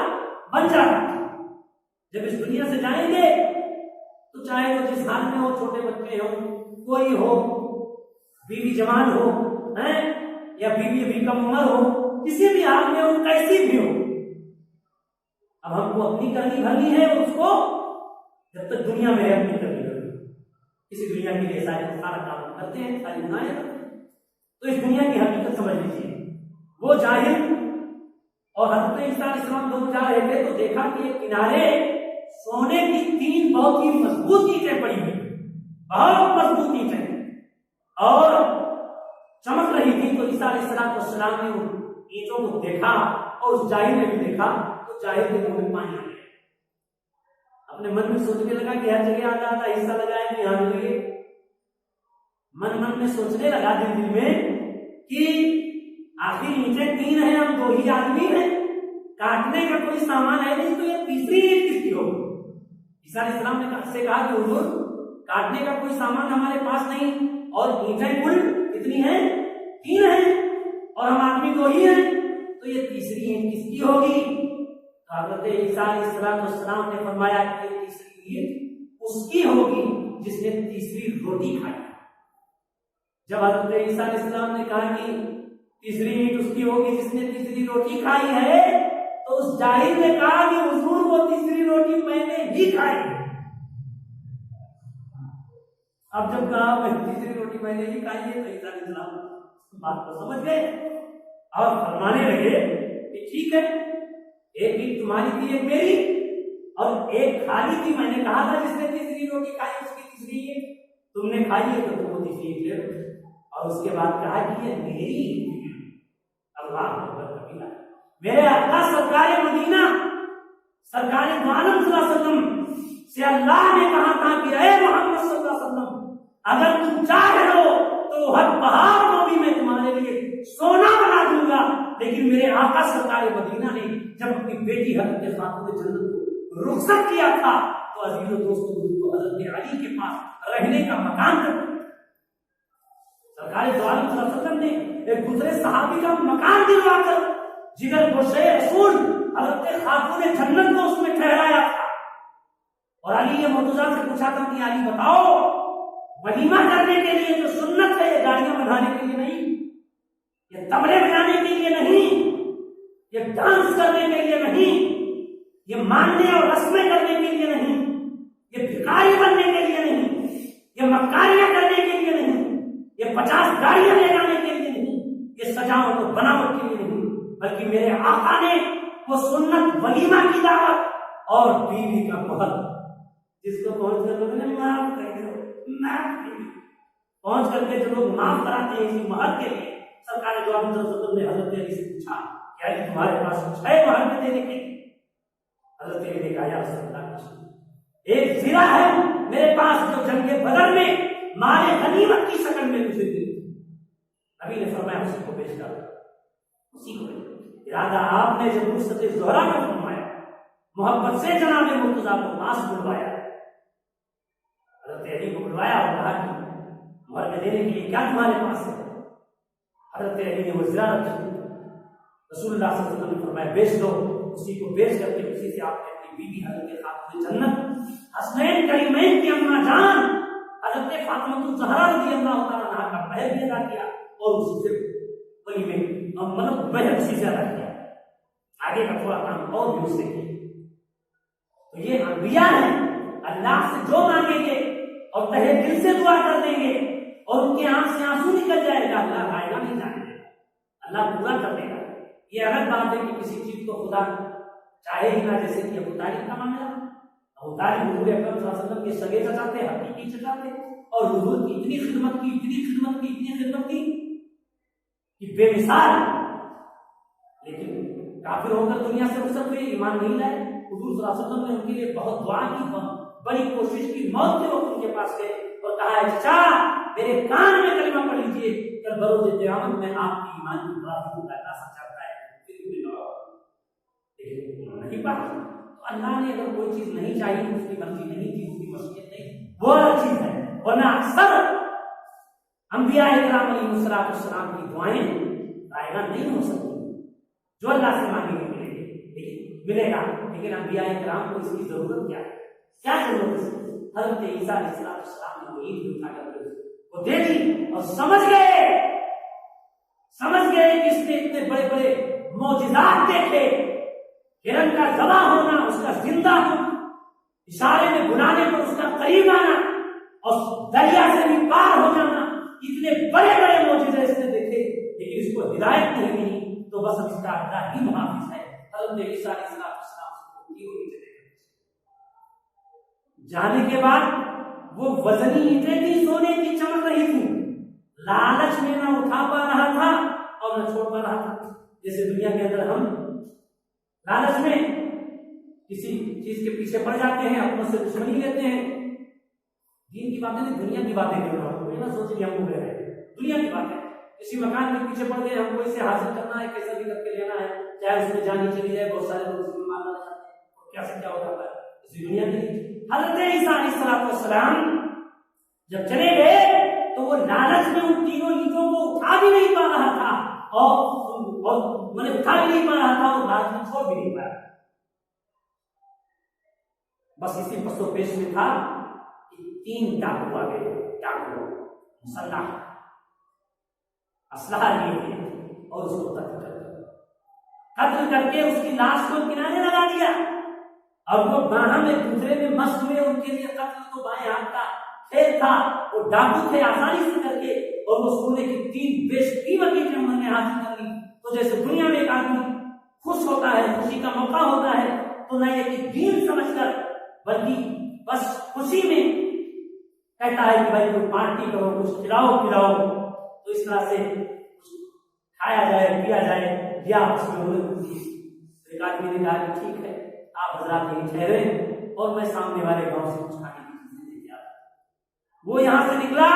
बन जाएगा। जब इस दुनिया से जाएंगे तो चाहे वो जिस हाल में हो, छोटे बच्चे हो, कोई हो, बीवी जवान हो हैं, या बीवी अभी कम उम्र हो, किसी भी हाल में हो, कैसी भी हो, अब हमको अपनी करनी भरनी है उसको, जब तक दुनिया में है अपनी करनी भरनी, इसी दुनिया के लिए सारा काम करते हैं, सारी गुनाहें करते हैं। तो इस दुनिया की हकीकत समझ लीजिए। वो जाहिल और हज़रत ईसा अलैहिस्सलाम दोनों जा रहे थे तो देखा कि एक किनारे सोने की 3 बहुत ही मजबूत ईंटें पड़ी हुई, बहुत मजबूत ईंटें और चमक रही थी। तो ईसा अलैहिस्सलाम ने उन ईंटों को देखा और उस जाहिल ने भी देखा, तो जाहिल के मुंह में पानी आ गया। अपने मन में सोचने लगा कि हर जगह आधा आधा हिस्सा लगाए कि यहाँ मिलेंगे। मन में सोचने लगा दिल में कि आखिर ईंटें 3 हैं, हम 2 ही आदमी हैं, काटने का कोई सामान है नहीं, तो ये तीसरी ईंट किसकी होगी? ईसा अलैहिस्सलाम ने से कहा कि हुजूर काटने का कोई सामान हमारे पास नहीं, और ईंटें कुल कितनी हैं? 3 हैं, और हम आदमी 2 ही हैं, तो ये तीसरी ईंट किसकी होगी? हज़रत ईसा अलैहिस्सलाम ने फरमाया कि ये तीसरी ईंट उसकी होगी जिसने तीसरी रोटी खाई। जब हज़रत ईसा अलैहिस्सलाम ने कहा कि तीसरी ईंट उसकी होगी जिसने तीसरी रोटी खाई है, तो उस जाहिल ने कहा कि हुजूर वो तीसरी रोटी मैंने ही खाई। अब जब कहा मैं तीसरी रोटी मैंने ही खाई है, तो ईसा अलैहिस्सलाम बात को समझ गए और फरमाने लगे कि ठीक है, एक ईंट तुम्हारी थी, एक मेरी, और एक खाली थी, मैंने कहा था जिसने तीसरी रोटी खाई उसकी तीसरी ईंट तुमने खाई है, तो तुम वो तीसरी ईंट ले लो। और उसके बाद कहा कि ये मेरी अल्लाह मेरे आका सरकार मदीना सरकार आलम सल्लल्लाहु अलैहि वसल्लम से अल्लाह ने कहा था कि अरे मोहम्मद सल्लल्लाहु अलैहि वसल्लम, अगर तुम चाहे हो तो हर पहाड़ को भी मैं तुम्हारे लिए सोना बना दूंगा। लेकिन मेरे आका सरकार मदीना ने जब अपनी बेटी हज़रत फातिमा जन्नत को रुखसत किया था, तो अजीजों दोस्तों हज़रत अली के पास रहने का मकान कर सरकार दो आलम सल्लल्लाहु अलैहि वसल्लम ने एक दूसरे सहाबी का मकान दिलवाकर जिगर गोशे रसूल हज़रत खातून जन्नत को उसमें ठहराया था। और अली ने मुर्तजा से पूछा था कि अली बताओ, वलीमा करने के लिए जो सुन्नत है, ये गाड़ियां बनाने के लिए नहीं, ये तबले बजाने के लिए नहीं, ये डांस करने के लिए नहीं, ये मानने और रस्में करने के लिए नहीं, ये भिखारी बनने के लिए नहीं, ये मक्कारियां करने के लिए नहीं, ये 50 गाड़ियां ले जाने के लिए नहीं, ये सजावट और बनावट के लिए नहीं, बल्कि मेरे आका ने वो सुन्नत वलीमा की दावत और बीवी का महल, जिसको पहुंच कर लोगों ने माफ कर दो, पहुंच करके जो लोग माफ कराते हैं इसी महल के लिए, सरकार ने हज़रत अली से पूछा क्या तुम्हारे पास कुछ है महल में देने के? हज़रत अली ने कहा एक ज़िरा है मेरे पास जो जंगे बदर में माले गनीमत की शक्ल में मुझे दी। नबी ने फरमाया उसी को पेश कर, उसी को इरादा आपने जब रुखसत ज़ोहरा में फरमाया, मोहब्बत से जनाब मुर्तज़ा को पास बुलवाया, हज़रत अली को बुलवाया और कहा कि महल में देने के लिए क्या तुम्हारे पास है? हज़रत अली ने वो ज़िरा रसूलुल्लाह सल्लल्लाहु अलैहि वसल्लम ने फरमाया बेच दो। उसी को बेच करके उसी से आपने अपनी बीवी हज़रत खातून जन्नत हसनैन करीमैन की अम्मा जान हज़रत फातिमा ज़हरा रज़ियल्लाहु तआला अन्हा का महल भी अदा किया और उसी से वही में मतलब महल उसी से अदा किया। आगे का थोड़ा काम और भी उससे किया। तो ये अंबिया है, अल्लाह से जो मांगेंगे और तहे दिल से दुआ कर देंगे और उनके आंख से आंसू निकल जाएगा, अल्लाह लाएगा नहीं जाने देगा, अल्लाह पूरा कर देगा। ये अलग बात है कि किसी चीज को खुदा चाहे ही ना, जैसे कि अबू तालिब का मामला, अबू तालिब हुजूर अकरम सल्लल्लाहु अलैहि वसल्लम के सगे चचाते, हकीकी चचाते, और हुजूर की इतनी खिदमत की, इतनी खिदमत की, इतनी खिदमत की कि बेमिसाल। लेकिन काफिर होकर दुनिया से रुखसत हुए, ईमान नहीं लाए। हुजूर सल्लल्लाहु अलैहि वसल्लम ने उनके लिए बहुत दुआ की, बड़ी कोशिश की, मौत के वक्त उनके पास गए और कहा है चाचा मेरे कान में कलिमा पढ़ लीजिए, कल बरोज़ क़यामत में आपकी ईमान की गवाही दूंगा, अल्लाह सच्चा है। लेकिन नहीं पढ़ा। तो अल्लाह ने अगर कोई चीज नहीं चाहिए, उसकी मर्जी नहीं थी, उसकी मशीयत नहीं, वो अलग चीज है। वरना अक्सर अंबिया इकराम अलैहिस्सलाम की दुआएं रायगा नहीं हो सकती, जो अल्लाह से मांगेंगे मिलेंगे, लेकिन मिलेगा। लेकिन अंबिया इकराम को इसकी जरूरत क्या है, क्या जरूरत है? हज़रत ईसा अलैहिस्सलाम ने वो ईद उठाकर वो दे दी और समझ गए कि इसने इतने बड़े बड़े मौजिज़ात देखे, हिरन का ज़बा होना, उसका जिंदा होना, इशारे में बुलाने पर उसका करीब आना और दरिया से भी पार हो जाना, इतने बड़े बड़े मौजिज़े इसने देखे, लेकिन इसको हिदायत नहीं मिली। तो बस अब इसका अल्लाह ही मुहाफिज है। हज़रत ईसा अलैहिस्सलाम जाने के बाद वो वजनी ईंटें थी, सोने की चमक रही थी, लालच में ना उठा पा रहा था और न छोड़ पा रहा था। जैसे दुनिया के अंदर हम लालच में किसी चीज के पीछे पड़ जाते हैं, अपनों से दुश्मनी लेते हैं। दीन की बातें नहीं, दुनिया की बातें कर रहा हूं, ये ना सोचे कि हम उड़ रहे हैं, दुनिया की बातें। किसी मकान के पीछे पड़ गए, हमको इसे हासिल करना है, कैसा भी करके लेना है, चाहे उसमें जानी चली जाए। बहुत सारे लोग उसमें मारना चाहते हैं, क्या से क्या हो जाता है इसी दुनिया की। हज़रत ईसा अलैहिस्सलाम जब चले गए तो वो लालच में उन तीनों ईंटों को उठा भी नहीं पा रहा था और मैंने उठा भी नहीं पा रहा था और लालच में छोड़ भी नहीं पाया। बस इसी पसो पेश में था कि 3 डाकू आ गए, डाकू मुसल्लाह असलहा लिए और उसको कत्ल करके उसकी लाश को किनारे लगा दिया और वो बाहा में दूसरे में मस्त हुए। उनके लिए कत्ल तो बाएं हाथ का खेल था, वो डाकू थे, आसानी से करके और वो सोने की 3 बेशकीमती चीजें उन्होंने हासिल कर ली। तो जैसे दुनिया में एक आदमी खुश होता है, खुशी का मौका होता है, तो न ये कि दीन समझकर, बल्कि बस खुशी में कहता है कि भाई कोई पार्टी करो, कुछ खिलाओ पिलाओ, तो इस तरह से खाया जाए, पिया जाए, या उसमें एक आदमी ने कहा कि ठीक है, आप हजरात यहीं ठहरे और मैं सामने वाले गांव से कुछ खाने की चीजें लेके आता। वो यहां से निकला,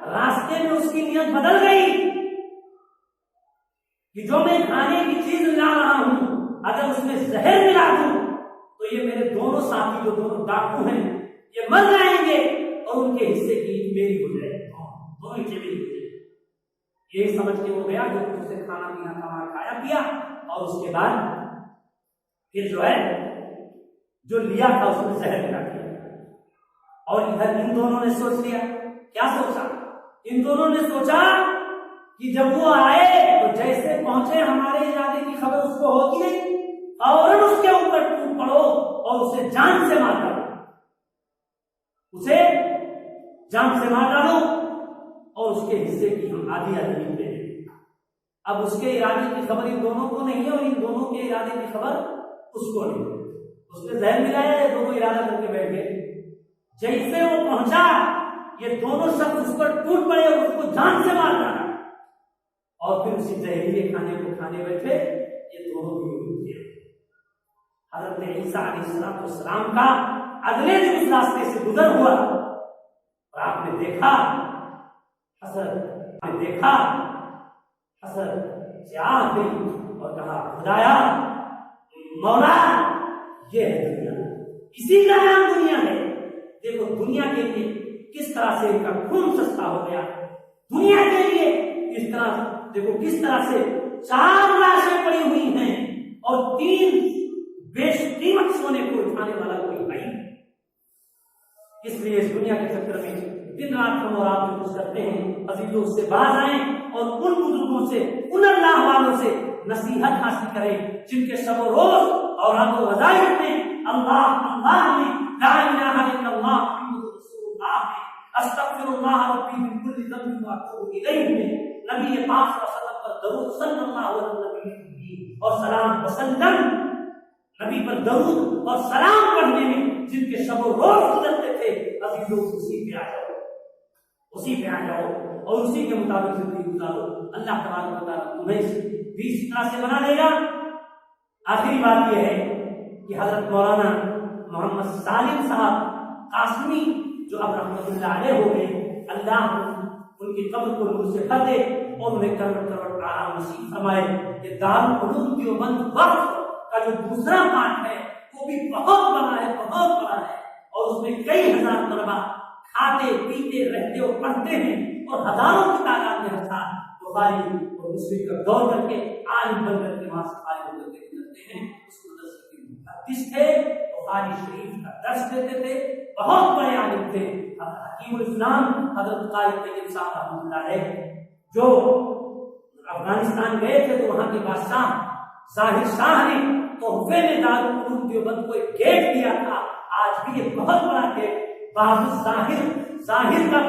रास्ते में उसकी नियत बदल गई कि जो मैं खाने की चीज ला रहा हूं, अगर उसमें जहर मिला दूं तो ये मेरे दोनों साथी, जो दोनों डाकू हैं, ये मर जाएंगे और उनके हिस्से की मेरी हो जाएगी, दोनों हिस्से मेरी हो जाएगी। यही समझ के वो गया, जो उससे खाना पीना खाया पिया और उसके बाद फिर जो है जो लिया था उसमें जहर मिला दिया। और इधर इन दोनों ने सोच लिया, क्या सोचा? इन दोनों ने सोचा कि जब वो आए तो जैसे पहुंचे हमारे इरादे की खबर उसको होती नहीं, और उसके ऊपर टूट पड़ो और उसे जान से मार डालो, उसे जान से मार डालो और उसके हिस्से की हम आधी आधी ले लेंगे। अब उसके इरादे की खबर इन दोनों को नहीं है और इन दोनों के इरादे की खबर उसको नहीं। उसने जहर मिलाया, ये दोनों इरादा करके बैठ गए। जैसे वो पहुंचा, ये दोनों शख्स उस पर टूट पड़े और उसको जान से मार डाला और फिर उसी जहरीले खाने को खाने बैठे। ये दोनों भी हज़रत ईसा अलैहिस्सलाम का अगले दिन उस रास्ते से गुजर हुआ और आपने देखा हसरत से आ गई और कहा, खुदाया मौला, ये है दुनिया, इसी का नाम दुनिया है। देखो दुनिया के लिए किस तरह से इनका खून सस्ता हो गया, दुनिया के लिए इस तरह देखो किस तरह से 4 लाशें पड़ी हुई हैं और 3 बेशकीमत सोने को उठाने वाला कोई भाई। इसलिए इस दुनिया के चक्कर में दिन रात हम और आप जो कुछ करते हैं, अजीजों से बाज आए और उन बुजुर्गों से, उन अल्लाह वालों से नसीहत हासिल करें जिनके सब रोज और हम वज़ाइफ में अल्लाह अल्लाह में ला इलाहा इल्लल्लाह मुहम्मदुर रसूलुल्लाह में अस्तगफिरुल्लाह रब्बी मिन कुल्ली ज़ंबिन व अतूबु इलैहि में नबी पाक सल्लल्लाहु अलैहि वसल्लम पर दरूद सल्लल्लाहु अलैहि वसल्लम और सलाम वसल्लम नबी पर दरूद और सलाम पढ़ने में जिनके शब रोज गुजरते थे, अभी लोग उसी पे आ जाओ, उसी पे आ जाओ और उसी के मुताबिक जिंदगी गुजारो। अल्लाह तबारक व तआला तुम्हें भी इस तरह से बना देगा। आखिरी बात यह है कि हजरत मौलाना मोहम्मद सालिम साहब कासमी जो अब रहमतुल्लाह अलैह हो गए, अल्लाह उनकी कब्र को नूर से भर दे और उन्हें करोड़ करोड़ आराम नसीब फरमाए। ये दारुल उलूम देवबंद वक्फ का जो दूसरा पार्ट है वो भी बहुत बड़ा है, बहुत बड़ा है और उसमें कई हजार तलबा खाते पीते रहते और पढ़ते हैं और हजारों की तादाद में हर साल बुखारी और मुस्लिम का दौर करके आलिम बन करके वहां से फारिग होकर के निकलते हैं। उस मदरसे के मुहद्दिस थे, बुखारी शरीफ का दर्स देते थे, बहुत बड़े आलिम थे। हकीमुल इस्लाम हजरत कायद तैयब साहब रहमतुल्लाह अलैह जो अफगानिस्तान गए थे तो वहां के बादशाह जाहिर शाह ने तोहफे में दारुल उलूम देवबंद को एक गेट दिया था। आज भी एक बहुत बड़ा गेट बाबू जाहिर का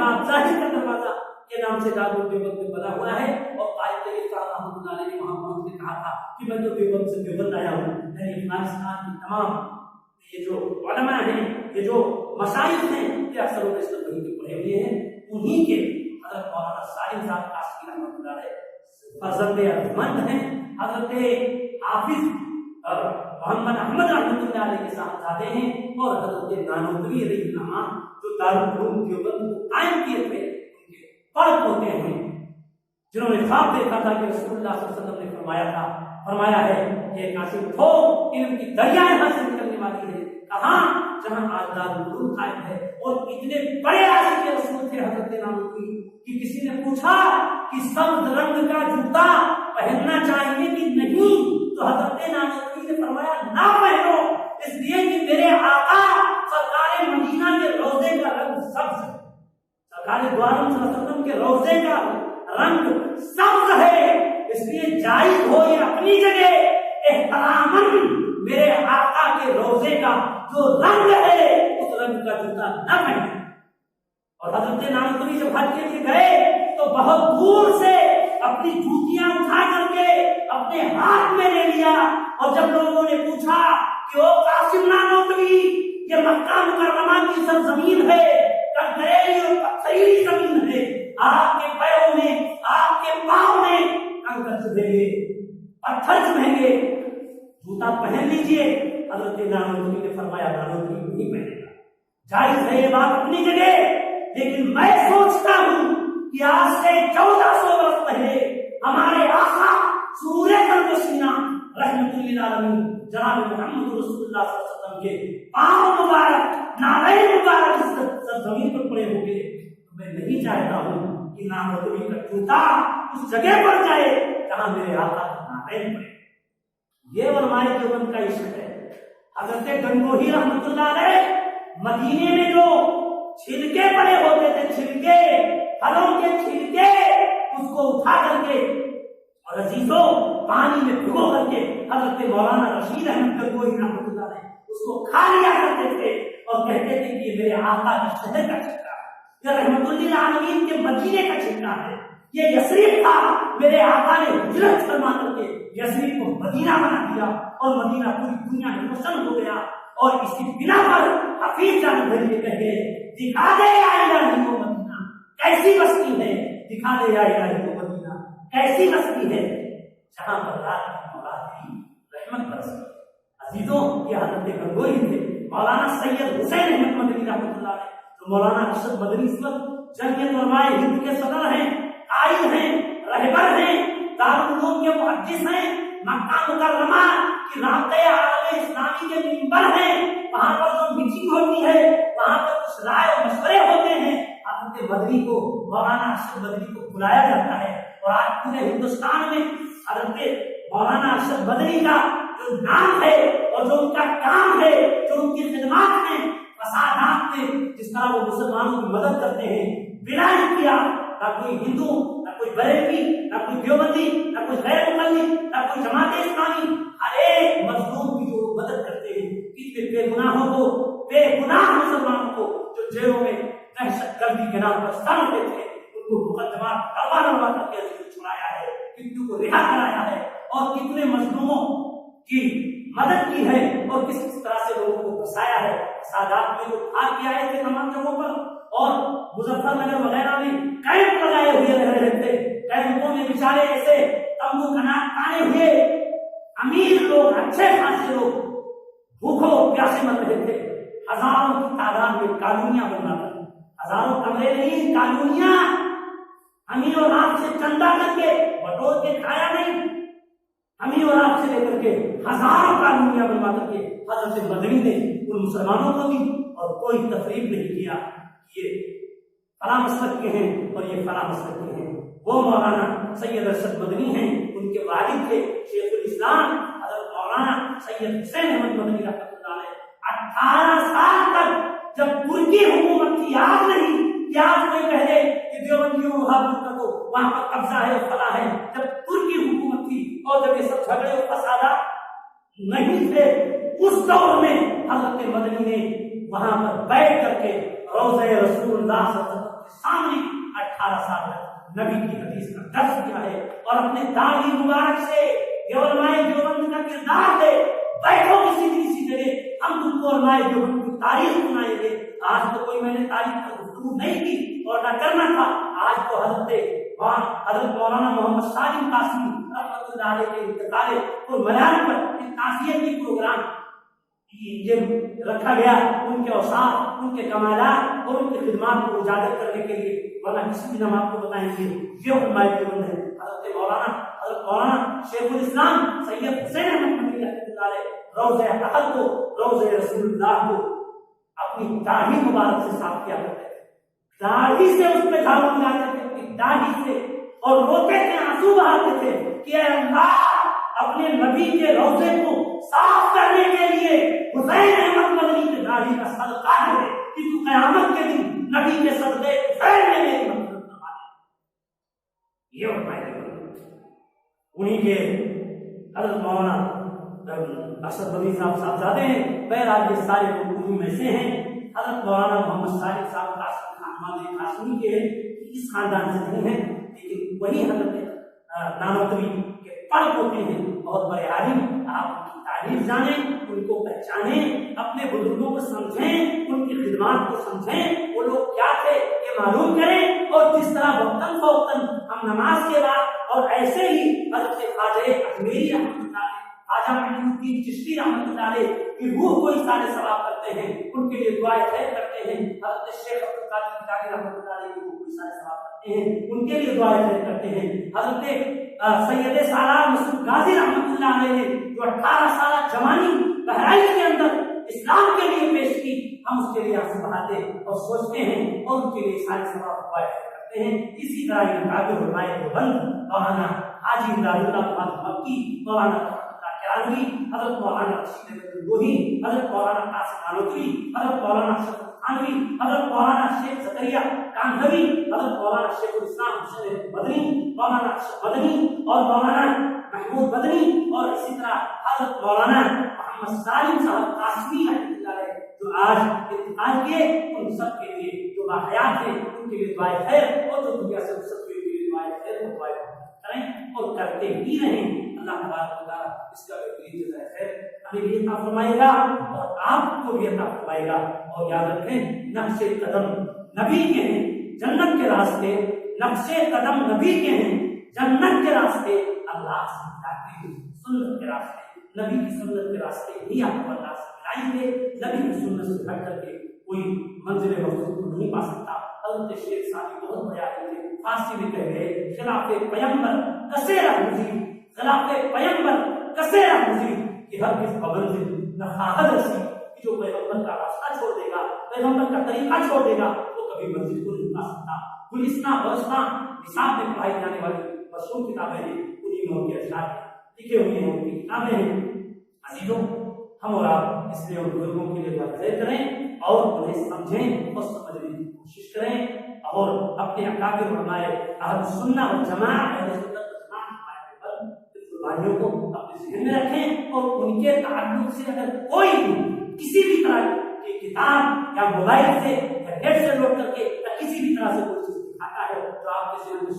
दरवाजा के नाम से दारुल देवबंद में बना हुआ है और कायद तैयब साहब रहमतुल्लाह अलैह ने वहां पहुंच के कहा था कि मैं तो देवबंद से देवबंद आया हूं। यानी अफगानिस्तान की तमाम ये जो उलमा हैं, ये जो मशाइख हैं, ये अक्सर वहीं के पढ़े हुए हैं। उन्हीं के हजरत मौलाना सालिम साहब कासमी रहमतुल्लाह अलैह फजल अहमद हैं, हजरत हाफिज मोहम्मद अहमद रहमतुल्लाह अलैह के साहबजादे हैं और हजरत नानवी रहनुमा जो दारुल उलूम देवबंद को कायम किए थे उनके पढ़ पोते हैं, जिन्होंने ख्वाब देखा था कि रसूलुल्लाह सल्लल्लाहु अलैहि वसल्लम ने फरमाया है कि कासिम हो इल्म की दरिया यहां से निकलने वाली है। कहां? जहां आज दारुल उलूम कायम है। और इतने बड़े आशिक रसूल थे हजरत नानवी कि किसी ने पूछा कि सब्ज रंग का जूता पहनना चाहिए कि नहीं, तो हजरत नानवी ने फरमाया ना पहनो, इसलिए कि मेरे आका सरकार मदीना के रोजे का रंग सब्ज, सरकार दो आलम सल्लल्लाहु अलैहि वसल्लम के रोजे का रंग सब्ज है, इसलिए जायज हो ये अपनी जगह एहतरामन मेरे आका के रोजे का जो रंग है उस रंग का जूता न पहने। और हजरत नानवी जब हज के लिए गए तो बहुत दूर से अपनी जूतियां उठा करके अपने हाथ में ले लिया और जब लोगों ने पूछा कि ओ कासिम नानवी ये मक्का मुकर्रमा की सरजमीन है, कंकरेली और पत्थरीली जमीन है, आपके पैरों में आपके पांव में कंकर चुभेंगे, पत्थर चुभेंगे, जूता पहन लीजिए। हजरत नानवी ने फरमाया नानवी नहीं पहनेगा, जायज है ये बात अपनी जगह, लेकिन मैं सोचता हूं कि आज से 1400 वर्ष पहले हमारे आका सूरे कल्बसीना रहमतुल्लिल आलमीन जनाब मोहम्मद रसूलुल्लाह सल्लल्लाहु अलैहि वसल्लम के पांव मुबारक नालैन मुबारक इस जमीन पर पड़े होंगे। तो मैं नहीं चाहता हूं कि नानवी का जूता उस जगह पर जाए जहां मेरे आका का नालैन पड़े। ये उलमाए देवबंद का इश्क है। हजरत गंगोही रहमतुल्लाह अलैह मदीने में जो छिलके पड़े होते थे, छिलके फलों के छिलके, उसको उठा करके और अजीजों पानी में भिगो करके हजरत मौलाना रशीद अहमद गंगोही रहमतुल्लाह अलैह उसको खा लिया करते थे और कहते थे कि मेरे आका के शहर का छिलका है, यह रहमतुल्लिल आलमीन के मदीने का छिलका है, ये यसरीब था, मेरे आका ने हिजरत फरमा करके यसरीब को मदीना बना दिया और मदीना पूरी दुनिया में रोशन हो गया। और इसी बिना पर हफीज जान भरी कह गए दिखा दे या इलाही को मदीना कैसी बस्ती है, दिखा दे या इलाही को मदीना कैसी बस्ती है जहां पर रात की मुराद की रहमत बरसी। अजीजों की हजरत गंगोही थे मौलाना सैयद हुसैन अहमद मदनी रहमतुल्लाह अलैह, तो मौलाना अरशद मदनी इस वक्त जमीयत उलमाए हिंद के सदर हैं, कायद हैं, रहबर हैं, दारुल उलूम के मुहद्दिस हैं, मक्का मुकर्रमा की राबते आलम इस्लामी के मिंबर हैं, वहां पर जो मीटिंग होती है वहां पर कुछ राय और मशवरे होते हैं, हजरत मदनी को मौलाना अरशद मदनी को बुलाया जाता है। और आज पूरे हिंदुस्तान में हजरत मौलाना अरशद मदनी का जो नाम है और जो उनका काम है, जो उनकी खिदमत है फसादात में, जिस तरह वो मुसलमानों की मदद करते हैं बिना किया, ना कोई हिंदू, ना कोई बरेलवी, ना कोई देवबंदी, ना कोई गैर मुकल्लिद, ना कोई जमात इस्लामी, हर एक मजलूम की जो मुसलमानों को, बेगुनाह मुसलमानों को जो जेलों में दहशतगर्दी के नाम पर सड़ थे, उनको मुकदमा लड़वा करके छुड़ाया है, कितनों को रिहा कराया है और कितने मजलूमों की मदद की है और किस तरह से लोगों को फंसाया है। सादात में जो भाग के आए थे तमाम जगहों पर और मुजफ्फरनगर वगैरह में कैंप लगाए हुए रह रहे थे, कैंपों में बेचारे ऐसे तंबू ताने हुए अमीर लोग, अच्छे खासे लोग भूखों प्यासे मर रहे थे। हजारों की तादाद में कॉलोनियां बनना था, हजारों कमरे नहीं, कॉलोनियां हमी और आपसे चंदा करके बटोर के खाया नहीं, हमी और आपसे लेकर के हजारों कॉलोनियां बनवा करके हजरत मदनी ने उन मुसलमानों को दी और कोई तफरीक नहीं किया ये फला मसलक के हैं और ये फला मसलक के हैं। वो मौलाना सैयद अरशद मदनी हैं, उनके वालिद थे शेखुल इस्लाम हजरत मौलाना सैयद हुसैन अहमद मदनी रहमतुल्लाह अलैह। 18 साल तक जब तुर्की हुकूमत की याद नहीं कि आज कोई कह दे कि देवबंदियों का तो वहां पर कब्जा है फला है, जब तुर्की हुकूमत थी और जब ये सब झगड़े और फसादात नहीं थे, उस दौर में हजरत मदनी ने वहां पर बैठ करके रोज़े रसूलुल्लाह सल्लल्लाहु अलैहि वसल्लम के सामने 18 साल तक नबी की हदीस का दर्ज किया है और अपने दाढ़ी मुबारक से उलमाए देवबंद का किरदार दे, बैठो किसी जगह हम तुमको उलमाए देवबंद की तारीख सुनाएंगे। आज तो कोई मैंने तारीख पर गुफ्तगू नहीं की और न करना था, आज तो हजरत मौलाना मोहम्मद सालिम कासिमी रहमतुल्लाह अलैह के इंतकाल को मनाने पर एक ताज़ियती प्रोग्राम ये रखा गया, उनके औसाफ, उनके कमालात और उनकी खिदमत को उजागर करने के लिए। वरना किसी दिन हम आपको बताएंगे ये उलमाए देवबंद है हजरत मौलाना शेखुल इस्लाम सैयद हुसैन अहमद मदनी रहमतुल्लाह अलैह रोज़े अहद को, रोज़े रसूलुल्लाह को अपनी दाढ़ी मुबारक से साफ किया करते थे, दाढ़ी से उसमें झाड़ू लगाते थे अपनी दाढ़ी से और रोते थे, आंसू बहाते थे कि अल्लाह अपने नबी के रोज़े को साफ करने के लिए हुसैन अहमद मदनी की दाढ़ी का सदका है कि तू क़यामत के दिन नबी के सदक़े हुसैन में मेरी मदद करवा दे। ये उन्हीं के हजरत मौलाना अरशद मदनी साहबजादे हैं। बहरहाल ये सारे लोग उन्हीं में से हैं। हजरत मौलाना मोहम्मद सालिम साहब कासिमी के इस खानदान से नहीं है, लेकिन वही हजरत नानोतवी के पढ़ होते हैं। बहुत बड़े आलिम, आप उनकी तारीफ जाने, उनको पहचाने, अपने बुजुर्गों को समझें, उनकी खिदमत को समझें, वो लोग क्या थे ये मालूम करें। और जिस तरह वक्तन फौक्तन हम नमाज के बाद और ऐसे ही हजरत ख्वाजा अजमेरी रहमतुल्लाह अलैह, ख्वाजा मोइनुद्दीन चिश्ती रहमतुल्लाह अलैह की रूह को इशारे सवाब करते हैं, उनके लिए दुआएं खैर करते हैं। हजरत शेख अब्दुल कादिर जिलानी रहमतुल्लाह अलैह की रूह को इशारे सवाब करते हैं, उनके लिए दुआएं खैर करते हैं। हजरत सैयद सालार मसूद गाजी रहमतुल्लाह अलैह ने जो 18 साल जवानी बहराइच के अंदर इस्लाम के लिए पेश की, हम उसके लिए आंसू बहाते और सोचते हैं और उनके लिए सारे सवाब दुआएं करते हैं। इसी तरह ये काबिल उलमाए देवबंद मौलाना हाजी इमरानुल्लाह मक्की, मौलाना किरानी, हजरत मौलाना रशीद गंगोही, हजरत मौलाना कासिम नानोतवी, हजरत मौलाना शफीक थानवी, हजरत मौलाना शेख ज़करिया कांधवी, हजरत मौलाना शेखुल इस्लाम हुसैन मदनी, मौलाना अरशद मदनी और मौलाना महमूद मदनी और इसी तरह हजरत मौलाना मोहम्मद सालिम साहब कासिमी रहमतुल्लाह अलैह जो आज इंतकाल किए, उन सब के लिए जो बाहयात हैं उनके लिए दुआएं खैर और जो दुनिया से रुखसत हुए उनके लिए दुआएं खैर और दुआएं करें और करते ही रहें। अल्लाह तबारक व तआला इसका बेहतरीन जज़ा खैर हमें भी अता फरमाएगा और आपको भी अता फरमाएगा। और याद रखें, नक्शे कदम नबी के हैं जन्नत के रास्ते, नक्शे कदम नबी के हैं जन्नत के रास्ते, अल्लाह से मिलाते हैं सुन्नत के रास्ते, नबी की सुन्नत के रास्ते ही आपको अल्लाह से मिलाएंगे। नबी की सुन्नत से हट करके कोई मंजिल मकसूद को नहीं पा सकता। हज़रत शेख सादी बहुत बड़े आदमी थे, फारसी में कह गए खिलाफे पैगंबर कसेरा मुजीब, खिलाफे पैगंबर कसेरा मुजीब कि हर किस मंजिल न खाहद रसी कि जो पैगंबर का रास्ता छोड़ देगा, पैगंबर का तरीका छोड़ देगा, वो कभी मंजिल को नहीं पा सकता। गुलिस्तां बलस्तां निसाब में पढ़ाई जाने वाली मशहूर किताबें हैं, उन्हीं में उनके अशआर लिखे हुए हैं, उनकी किताबें हैं। अजीजों, हम और आप इसलिए उन बुजुर्गों के लिए दुआ करें और उन्हें समझें और समझने की कोशिश करें और अपने अकाबिर उलमाए अहले सुन्नह वल जमाअत भाइयों को अपने ज़हन में रखें और उनके ताल्लुक से अगर कोई किसी भी तरह की किताब या मोबाइल से या नेट से लोड करके या किसी भी तरह से कोई चीज दिखाता है तो आपके जीवन में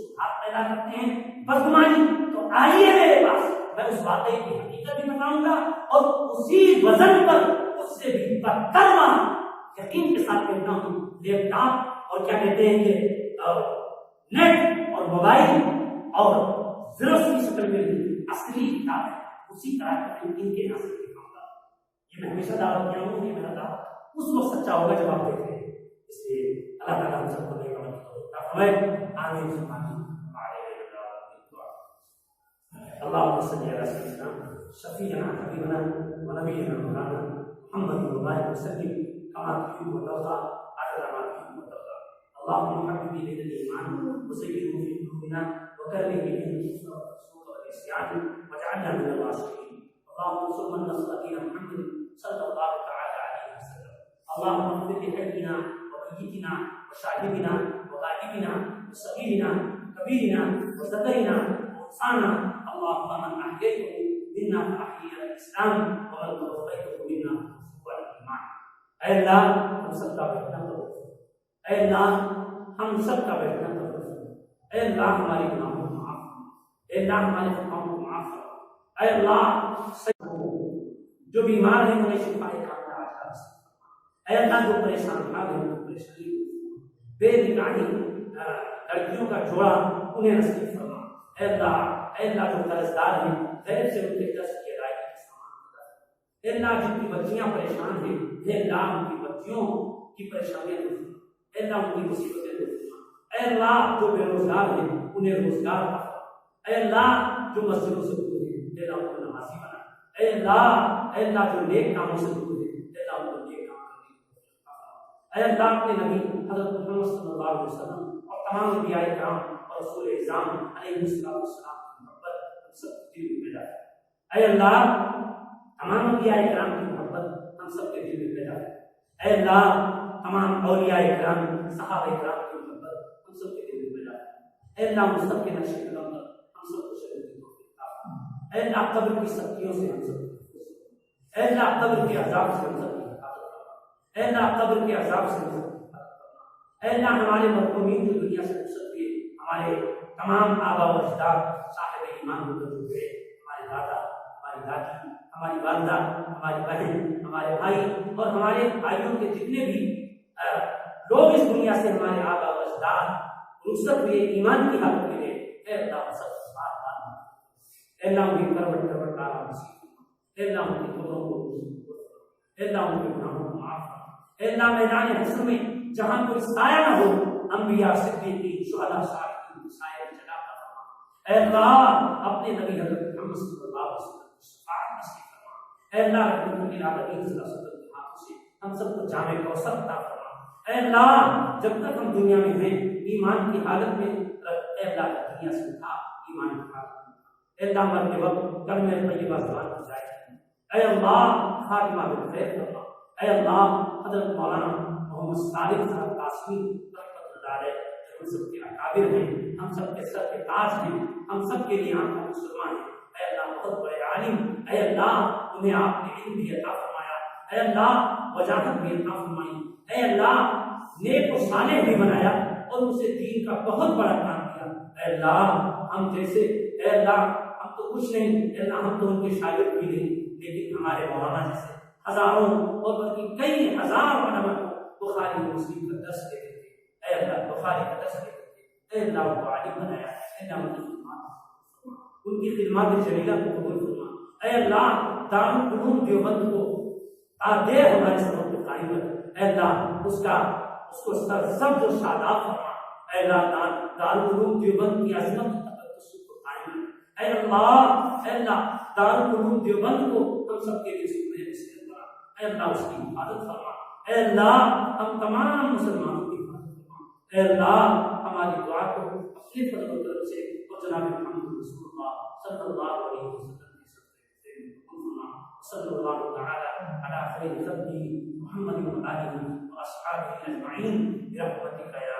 सुधार पैदा करते हैं, बदगुमानी, तो आइए मेरे पास, मैं उस वाकई की हकीकत भी बताऊंगा और उसी वजन पर उससे भी बदतरवा यकीन के साथ कहता हूं, लैपटॉप और क्या कहते हैं कि नेट और मोबाइल और जेरोक्स की शक्ल में असली किताब है, उसी तरह का इनके यहाँ से दिखाऊंगा। ये मैं हमेशा दावा किया हूँ, ये मेरा दावा उस वक्त सच्चा होगा जब आप देखें। इसलिए अल्लाह ताला हम सबको नेक अमल की तौफीक फरमाए। आमीन। अल्लाहुम्मा सल्ली अला सय्यिदिना शफीअना हबीबना व नबियना मौलाना मुहम्मद व सल्लिम कमा तुहिब्बु व तर्दा अदद मा तुहिब्बु व तर्दा। अल्लाहुम्मा हब्बिब इलैना al-ईमान व ज़य्यिनहु फी क़ुलूबिना व कररिह इलैना al-कुफ्र वल-इस्यान वज'अलना मिनल राशिदीन। अल्लाहुम्मा अंसुर मन नसरा दीन मुहम्मद सल्लल्लाहु तआला अलैहि वसल्लम। अल्लाहुम्मा इग़फिर लिहय्यिना व मय्यितिना व शाहिदिना व गाइबिना व सगीरिना व कबीरिना व ज़करिना व उन्साना। अल्लाहुम्मा मन अहयैतहु मिन्ना फअहयिही अलल इस्लाम व मन तवफ़्फ़यतहु मिन्ना फअहयिही अलल ईमान। ऐ अल्लाह हम सबका बैठना कबूल फरमा, ऐ अल्लाह हम सबका बैठना कबूल फरमा, ऐ अल्लाह हमारे गुनाहों को माफ फरमा, ऐ अल्लाह हमारे खताओं को माफ फरमा, ऐ अल्लाह जो बीमार हैं उन्हें शिफाए कामिला अता फरमा, ऐ अल्लाह जो परेशान हाल हैं उनको परेशानी बेनिकाही लड़कियों का जोड़ा उन्हें नसीब फरमा, ऐ अल्लाह जो कर्जदार हैं गैर से उनके कर्ज की अदायगी का सामान कर, ऐ अल्लाह जिनकी बच्चियां परेशान हैं, ऐ अल्लाह उनकी बच्चियों की परेशानियां दूर फरमा, ऐ अल्लाह उनकी मुसीबतें दूर फरमा, ऐ अल्लाह जो बेरोजगार हैं उन्हें रोजगार अता फरमा, ऐ अल्लाह जो मस्जिदों से दूर हैं ऐ अल्लाह उनको नमाजी बना, ऐ अल्लाह जो नेक कामों से दूर हैं ऐ अल्लाह उनको नेक काम करने की तौफीक अता फरमा, ऐ अल्लाह अपने नबी हज़रत मोहम्मद सल्लल्लाहु अलैहि वसल्लम और तमाम अंबियाए किराम और रसूल इज़ाम अलैहिस्सलाम की मोहब्बत हम सब के दिल में पैदा करे। ऐ अल्लाह तमाम अंबियाए किराम की मोहब्बत हम सब के दिल में पैदा करे। ऐ अल्लाह तमाम औलियाए किराम सहाबाए किराम की मोहब्बत हम सब के दिल में पैदा करे। ऐ अल्लाह उन सब के नक्शे कदम पर हम सबको चलने की तौफीक अता फरमा। ऐ अल्लाह कब्र की सख्तियों से हम सब, ऐ अल्लाह कब्र के अज़ाब से हम सब की हिफाज़त फरमा, ऐ अल्लाह कब्र के अज़ाब से हम सब की हिफाज़त फरमा, ऐ अल्लाह हमारे मरहूमीन जो दुनिया से रुखसत हुए, हमारे तमाम आबा व अजदाद साहिब ईमान होकर जो हुए, हमारे दादा, हमारी दादी, हमारी वालिदा, हमारी बहन, हमारे भाई और हमारे भाइयों के जितने भी लोग इस दुनिया से हमारे आबा व अजदाद रुखसत हुए ईमान की हालत में गए, ऐ अल्लाह सब ऐ अल्लाह उनकी करवट करवट आराम नसीब फरमा, ऐ अल्लाह उनकी कब्रों को नसीब फरमा, ऐ अल्लाह उनके गुनाहों को माफ फरमा, ऐ अल्लाह मैदान हश्र में जहां कोई साया न हो अंबिया सिद्दीकीन शुहदा सालिहीन की साया में जगह अता फरमा, ऐ अल्लाह अपने नबी हज़रत मोहम्मद सल्लल्लाहु अलैहि वसल्लम की शफाअत नसीब फरमा, ऐ अल्लाह रहमतुल लिल आलमीन सल्लल्लाहु अलैहि वसल्लम के हाथों से हम सबको जामे कौसर अता फरमा, ऐ अल्लाह जब तक हम दुनिया में हैं ईमान की हालत में रख, ऐ अल्लाह दुनिया से उठा ईमान की हालत में, ऐ अल्लाह मरते वक्त कलमे तय्यबा ज़बान पर जाए, ऐ अल्लाह खातिमा बिखैर फरमा, ऐ अल्लाह हज़रत मौलाना मोहम्मद सादिक साहब कासमी रहमतुल्लाह अलैह हम सब के अकाबिर हैं, हम सब के सर के ताज हैं, हम सब के लिए आप मुसलमान हैं, ऐ अल्लाह बहुत बड़े आलिम, ऐ अल्लाह उन्हें आपने इल्म भी अता फरमाया, ऐ अल्लाह वजाहत भी अता फरमाई, ऐ अल्लाह नेक और सालेह भी बनाया और उनसे दीन का बहुत बड़ा काम किया, ऐ अल्लाह हम जैसे, ऐ अल्लाह हम तो कुछ नहीं, ऐ अल्लाह हम तो उनके शागिर्द भी नहीं, लेकिन हमारे मौलाना जैसे हजारों और बल्कि कई हजार उलमा को बुखारी मुस्लिम का दर्स देते थे, ऐ अल्लाह बुखारी का दर्स देते थे, ऐ अल्लाह उनको आलिम बनाया, ऐ अल्लाह उनकी खिदमत जलीला को कबूल फरमा, ऐ अल्लाह दारुल उलूम देवबंद को आदेर हमारे सबक पे कायम रख, ऐ अल्लाह उसको सरसब्ज़ और शादाब फरमा, ऐ अल्लाह दारुल उलूम देवबंद की अज़मत को कायम रख, ऐ अल्लाह दारुल उलूम देवबंद को हम सबके लिए सुनने नसीब फरमा, ऐ अल्लाह उसकी हिफाजत फरमा, ऐ अल्लाह हम तमाम मुसलमानों की हिफाजत फरमा, ऐ अल्लाह हमारी दुआ को अपने फज़ल व करम से और जनाब मुहम्मद रसूलुल्लाह सल्लल्लाहु अलैहि वसल्लम के सदक़े से कबूल फरमा। सल्लल्लाहु तआला अला खैरि खल्क़िही मुहम्मद व आलिही व अस्हाबिही अजमईन बिरहमतिका या